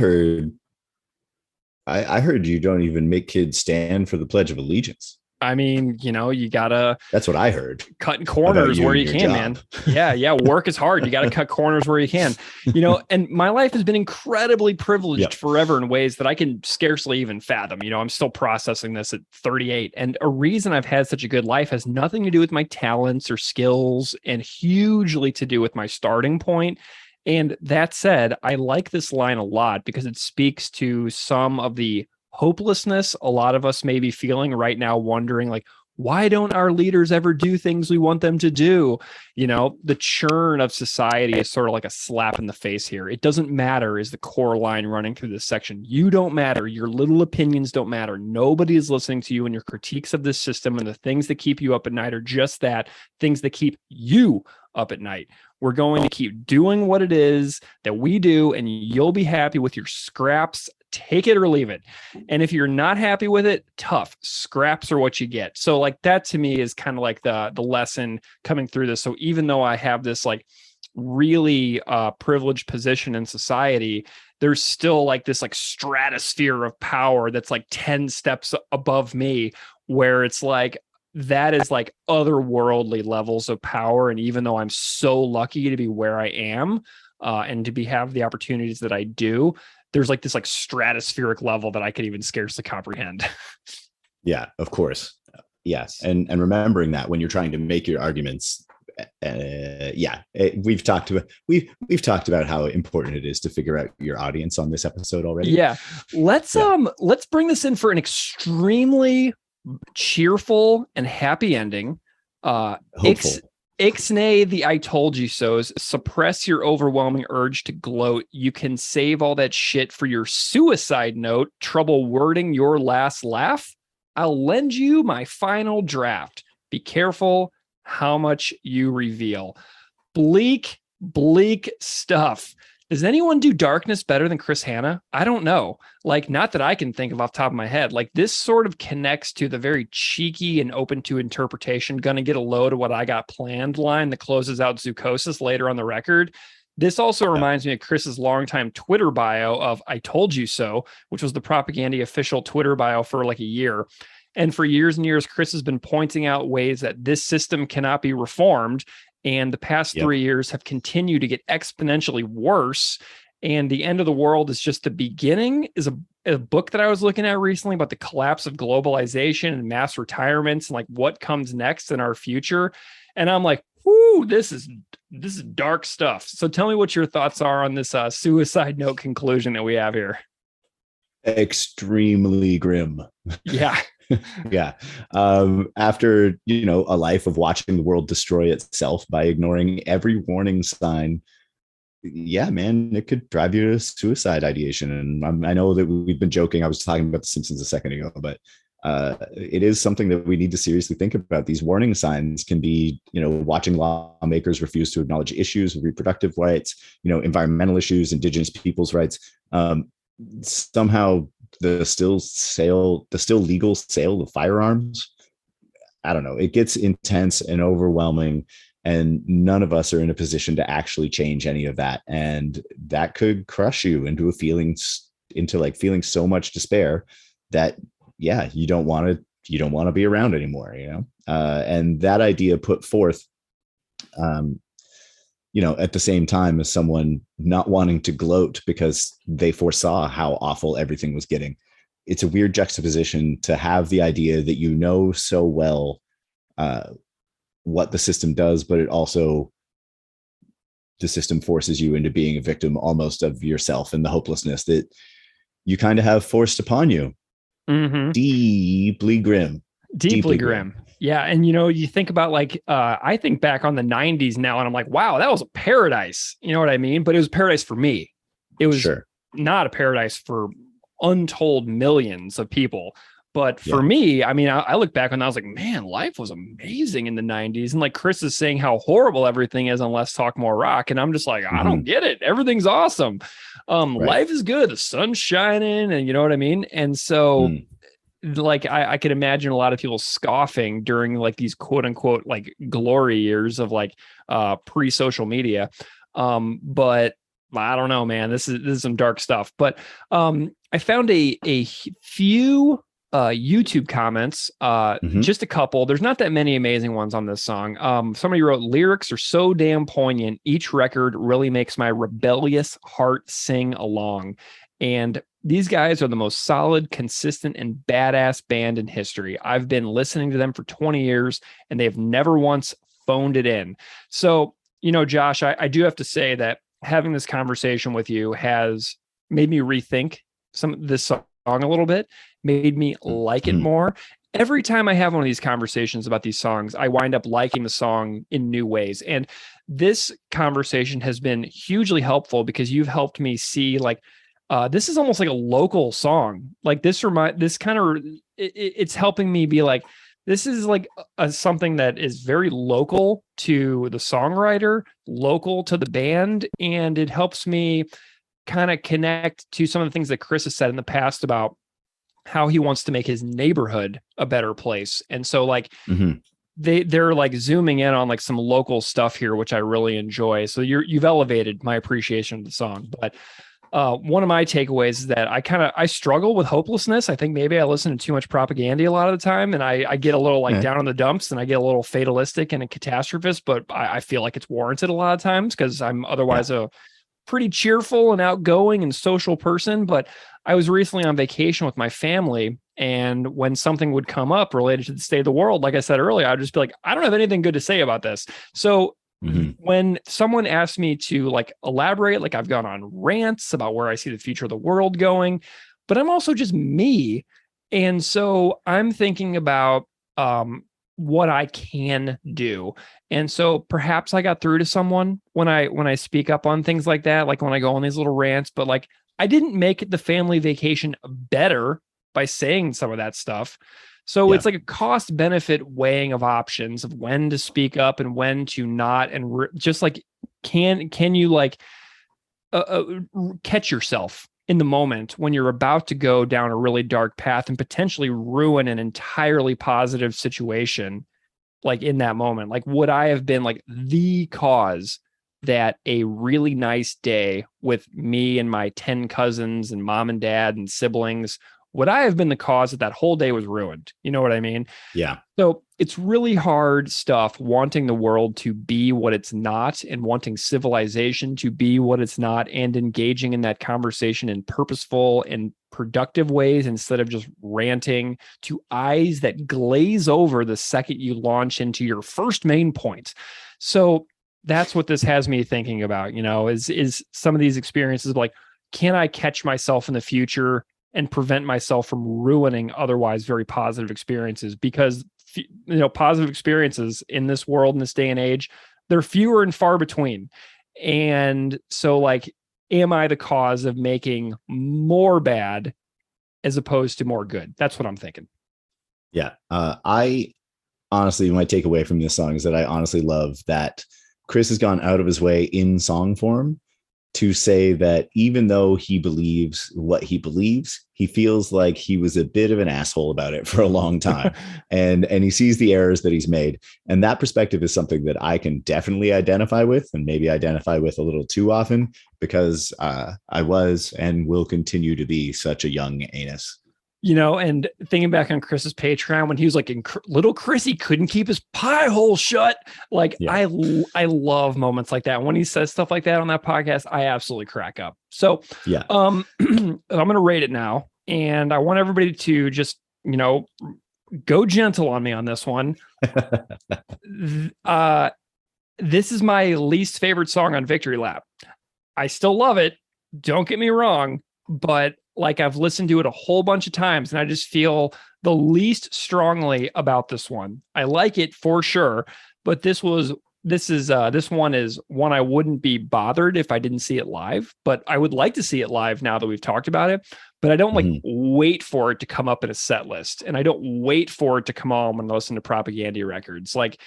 heard you don't even make kids stand for the Pledge of Allegiance. I mean, you gotta... That's what I heard. Cutting corners where you can, man. Yeah. Work is hard. You got to cut corners where you can, and my life has been incredibly privileged forever in ways that I can scarcely even fathom. I'm still processing this at 38. And a reason I've had such a good life has nothing to do with my talents or skills and hugely to do with my starting point. And that said, I like this line a lot because it speaks to some of the hopelessness a lot of us may be feeling right now, wondering like, why don't our leaders ever do things we want them to do? The churn of society is sort of like a slap in the face here. It doesn't matter is the core line running through this section. You don't matter. Your little opinions don't matter. Nobody is listening to you, and your critiques of this system and the things that keep you up at night are just that, things that keep you up at night. We're going to keep doing what it is that we do, and you'll be happy with your scraps. Take it or leave it. And if you're not happy with it, tough. Scraps are what you get. So like that to me is kind of like the lesson coming through this. So even though I have this like really privileged position in society, there's still like this like stratosphere of power that's like 10 steps above me, where it's like, that is like otherworldly levels of power. And even though I'm so lucky to be where I am and to have the opportunities that I do, there's like this like stratospheric level that I could even scarcely comprehend. Yeah, of course. Yes. And remembering that when you're trying to make your arguments, we've talked about how important it is to figure out your audience on this episode already. Yeah. Let's bring this in for an extremely cheerful and happy ending. Ixnay the I told you so's. Suppress your overwhelming urge to gloat. You can save all that shit for your suicide note. Trouble wording your last laugh? I'll lend you my final draft. Be careful how much you reveal. Bleak stuff. Does anyone do darkness better than Chris Hanna? I don't know. Like, not that I can think of off the top of my head. Like, this sort of connects to the very cheeky and open to interpretation, gonna get a load of what I got planned line that closes out Zoocosis later on the record. This also reminds me of Chris's longtime Twitter bio of I told you so, which was the Propaganda official Twitter bio for like a year. And for years and years, Chris has been pointing out ways that this system cannot be reformed. And the past 3 years have continued to get exponentially worse. And The End of the World is just the beginning is a book that I was looking at recently about the collapse of globalization and mass retirements and like what comes next in our future. And I'm like, whoo, this is dark stuff. So tell me what your thoughts are on this suicide note conclusion that we have here. Extremely grim. Yeah. Yeah. After, a life of watching the world destroy itself by ignoring every warning sign, yeah, man, it could drive you to suicide ideation. And I know that we've been joking. I was talking about The Simpsons a second ago, but it is something that we need to seriously think about. These warning signs can be, watching lawmakers refuse to acknowledge issues of reproductive rights, environmental issues, indigenous people's rights. Somehow the still legal sale of firearms. I don't know. It gets intense and overwhelming, and none of us are in a position to actually change any of that. And that could crush you into feeling so much despair that, yeah, you don't want to be around anymore, and that idea put forth, at the same time as someone not wanting to gloat because they foresaw how awful everything was getting. It's a weird juxtaposition to have the idea that so well what the system does, but the system forces you into being a victim almost of yourself and the hopelessness that you kind of have forced upon you. Mm-hmm. Deeply grim. Yeah. And, you think about I think back on the 90s now, and I'm like, wow, that was a paradise. You know what I mean? But it was paradise for me. It was not a paradise for untold millions of people. But for me, I mean, I look back and I was like, man, life was amazing in the 90s. And like Chris is saying how horrible everything is on Less Talk More Rock. And I'm just like, I don't get it. Everything's awesome. Life is good. The sun's shining, and you know what I mean? And so like I could imagine a lot of people scoffing during like these quote unquote like glory years of like pre-social media. But I don't know, man. This is some dark stuff. But I found a few YouTube comments, just a couple. There's not that many amazing ones on this song. Somebody wrote, lyrics are so damn poignant. Each record really makes my rebellious heart sing along. And these guys are the most solid, consistent, and badass band in history. I've been listening to them for 20 years, and they've never once phoned it in. So, Josh, I do have to say that having this conversation with you has made me rethink this song a little bit, made me like it more. Every time I have one of these conversations about these songs, I wind up liking the song in new ways. And this conversation has been hugely helpful because you've helped me see this is almost like a local song. Like it's helping me be like, this is like something that is very local to the songwriter, local to the band. And it helps me kind of connect to some of the things that Chris has said in the past about how he wants to make his neighborhood a better place. And so they're like zooming in on like some local stuff here, which I really enjoy. So you've elevated my appreciation of the song. But one of my takeaways is that I struggle with hopelessness. I think maybe I listen to too much propaganda a lot of the time, and I get a little down in the dumps, and I get a little fatalistic and a catastrophist, but I feel like it's warranted a lot of times because I'm otherwise a pretty cheerful and outgoing and social person. But I was recently on vacation with my family, and when something would come up related to the state of the world, like I said earlier, I'd just be like, I don't have anything good to say about this. So when someone asks me to like elaborate, like I've gone on rants about where I see the future of the world going, but I'm also just me. And so I'm thinking about what I can do. And so perhaps I got through to someone when I speak up on things like that, like when I go on these little rants, but like I didn't make the family vacation better by saying some of that stuff. So it's like a cost benefit weighing of options of when to speak up and when to not. And just like, can you like catch yourself in the moment when you're about to go down a really dark path and potentially ruin an entirely positive situation? Like in that moment, like would I have been like the cause that a really nice day with me and my 10 cousins and mom and dad and siblings, would I have been the cause that whole day was ruined? You know what I mean? Yeah. So it's really hard stuff, wanting the world to be what it's not and wanting civilization to be what it's not, and engaging in that conversation in purposeful and productive ways instead of just ranting to eyes that glaze over the second you launch into your first main point. So that's what this has me thinking about, is some of these experiences of like, can I catch myself in the future and prevent myself from ruining otherwise very positive experiences? Because, positive experiences in this world, in this day and age, they're fewer and far between. And so like, am I the cause of making more bad as opposed to more good? That's what I'm thinking. Yeah. I honestly, my takeaway from this song is that I honestly love that Chris has gone out of his way in song form to say that even though he believes what he believes, he feels like he was a bit of an asshole about it for a long time. and he sees the errors that he's made. And that perspective is something that I can definitely identify with, and maybe identify with a little too often, because I was and will continue to be such a young anus. And thinking back on Chris's Patreon when he was like, little Chrissy couldn't keep his pie hole shut. Like, yeah. I love moments like that. When he says stuff like that on that podcast, I absolutely crack up. So yeah, I'm going to rate it now. And I want everybody to just, go gentle on me on this one. This is my least favorite song on Victory Lap. I still love it. Don't get me wrong, but like I've listened to it a whole bunch of times and I just feel the least strongly about this one. I like it for sure, but this one is one I wouldn't be bothered if I didn't see it live, but I would like to see it live now that we've talked about it. But I don't wait for it to come up in a set list, and I don't wait for it to come on when I listen to Propaganda records. Like,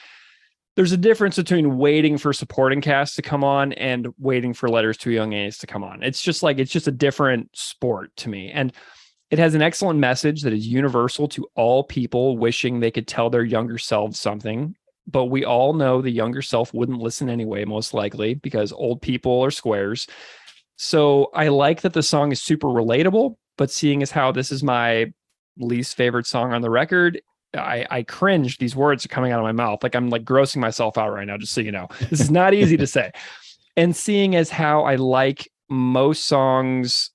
there's a difference between waiting for supporting cast to come on and waiting for Letters to a Young Anus to come on. It's just a different sport to me. And it has an excellent message that is universal to all people wishing they could tell their younger selves something. But we all know the younger self wouldn't listen anyway, most likely, because old people are squares. So I like that the song is super relatable, but seeing as how this is my least favorite song on the record, I cringe. These words are coming out of my mouth. Like I'm like grossing myself out right now, just so you know. This is not easy to say. And seeing as how I like most songs,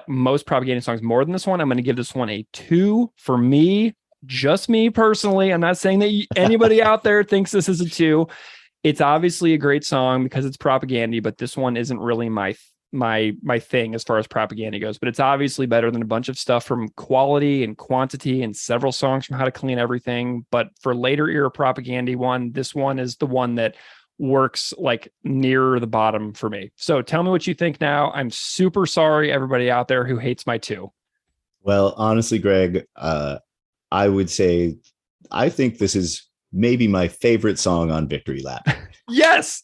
most Propaganda songs more than this one, I'm going to give this one a 2 for me. Just me personally. I'm not saying that anybody out there thinks this is a 2. It's obviously a great song because it's Propaganda, but this one isn't really my thing as far as Propaganda goes. But it's obviously better than a bunch of stuff from Quality and Quantity and several songs from How to Clean Everything. But for later era Propaganda this one is the one that works like near the bottom for me. So tell me what you think now. I'm super sorry, everybody out there who hates my 2. Well, honestly, Greg, I would say I think this is maybe my favorite song on Victory Lap. Yes.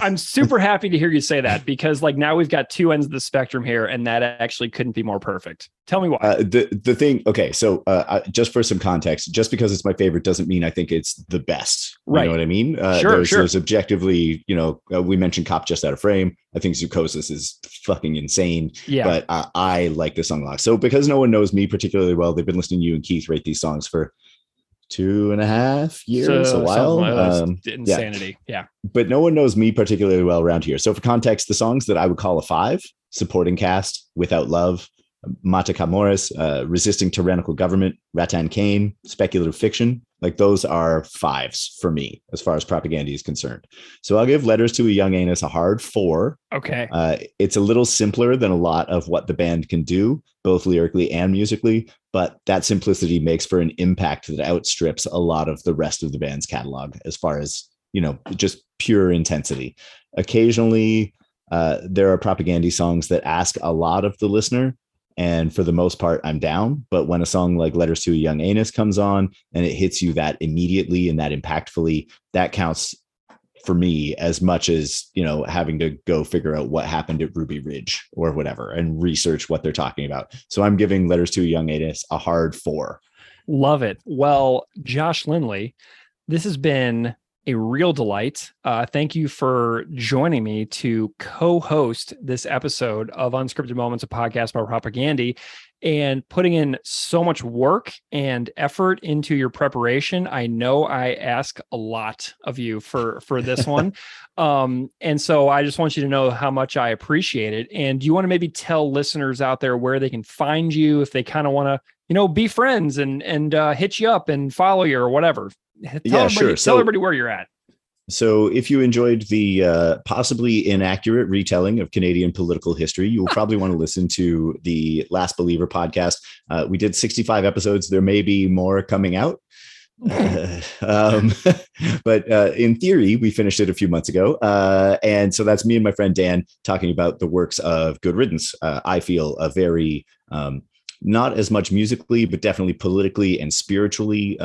I'm super happy to hear you say that, because like now we've got 2 ends of the spectrum here, and that actually couldn't be more perfect. Tell me why. The thing. Okay. So just for some context, just because it's my favorite doesn't mean I think it's the best. Right. You know what I mean? Sure. There's objectively, we mentioned Cop Just Out of Frame. I think Zucosis is fucking insane. Yeah. But I like this song a lot. So because no one knows me particularly well, they've been listening to you and Keith rate these songs for 2.5 years, a while. Insanity. Yeah. But no one knows me particularly well around here. So for context, the songs that I would call a 5: Supporting Cast, Without Love, Mata Camoris, Resisting Tyrannical Government, Rattan Cane, Speculative Fiction, like those are 5s for me as far as Propaganda is concerned. So I'll give Letters to a Young Anus a hard 4. Okay. It's a little simpler than a lot of what the band can do, both lyrically and musically, but that simplicity makes for an impact that outstrips a lot of the rest of the band's catalog as far as, just pure intensity. Occasionally, there are Propaganda songs that ask a lot of the listener, and for the most part, I'm down. But when a song like Letters to a Young Anus comes on and it hits you that immediately and that impactfully, that counts for me as much as, having to go figure out what happened at Ruby Ridge or whatever and research what they're talking about. So I'm giving Letters to a Young Anus a hard 4. Love it. Well, Josh Lindley, this has been a real delight. Thank you for joining me to co-host this episode of Unscripted Moments, a podcast about Propaganda, and putting in so much work and effort into your preparation. I know I ask a lot of you for this one. And so I just want you to know how much I appreciate it. And do you want to maybe tell listeners out there where they can find you if they kind of want to, be friends and hit you up and follow you or whatever? Sure. Tell everybody where you're at. So if you enjoyed the possibly inaccurate retelling of Canadian political history, you will probably want to listen to the Last Believer podcast. We did 65 episodes. There may be more coming out. But in theory, we finished it a few months ago. And so that's me and my friend Dan talking about the works of Good Riddance. I feel a very not as much musically, but definitely politically and spiritually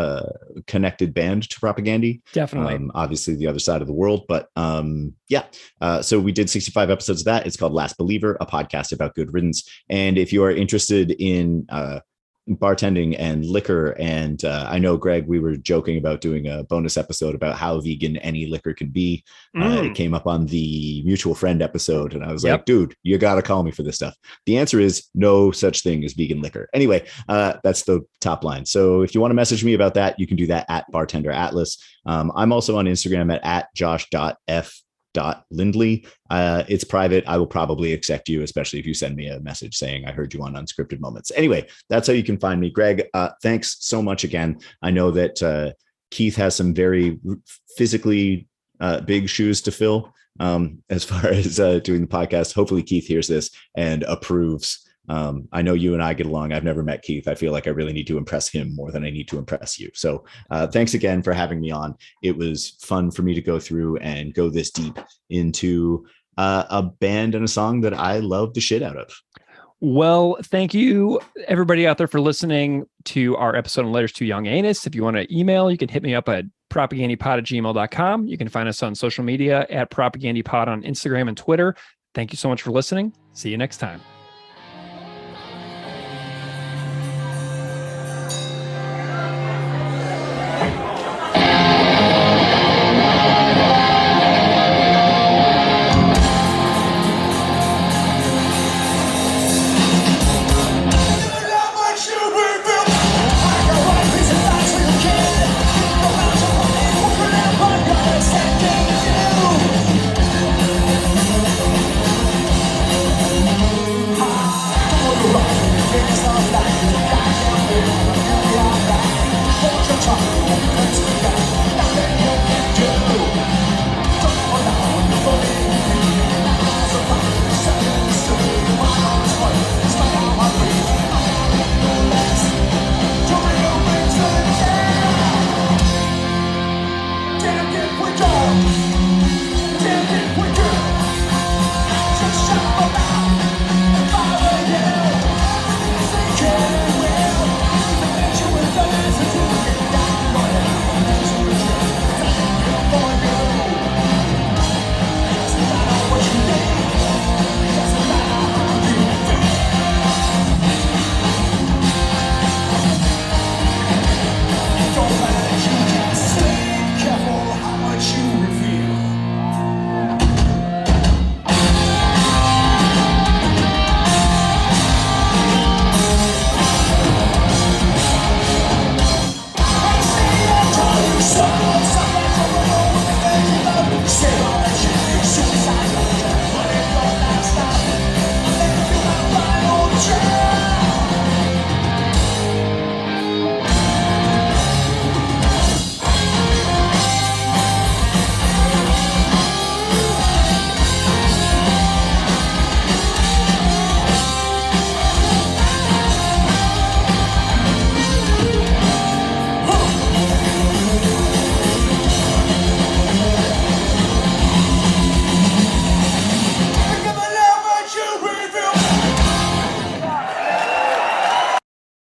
connected band to Propagandy. Definitely. Obviously the other side of the world, but so we did 65 episodes of that. It's called Last Believer, a podcast about good riddance. And if you are interested in bartending and liquor, and I know, Greg, we were joking about doing a bonus episode about how vegan any liquor can be. It came up on the mutual friend episode, and I was like, dude, you got to call me for this stuff. The answer is no such thing as vegan liquor. Anyway, that's the top line. So if you want to message me about that, you can do that at Bartender Atlas. I'm also on Instagram at josh.f.lindley. It's private. I will probably accept you, especially if you send me a message saying I heard you on Unscripted Moments. Anyway, that's how you can find me. Greg, thanks so much again. I know that Keith has some very physically big shoes to fill as far as doing the podcast. Hopefully Keith hears this and approves. I know you and I get along. I've never met Keith. I feel like I really need to impress him more than I need to impress you. So thanks again for having me on. It was fun for me to go through and go this deep into a band and a song that I love the shit out of. Well, thank you, everybody out there, for listening to our episode on Letters to a Young Anus. If you want to email, you can hit me up at propagandipod@gmail.com. You can find us on social media at propagandipod on Instagram and Twitter. Thank you so much for listening. See you next time.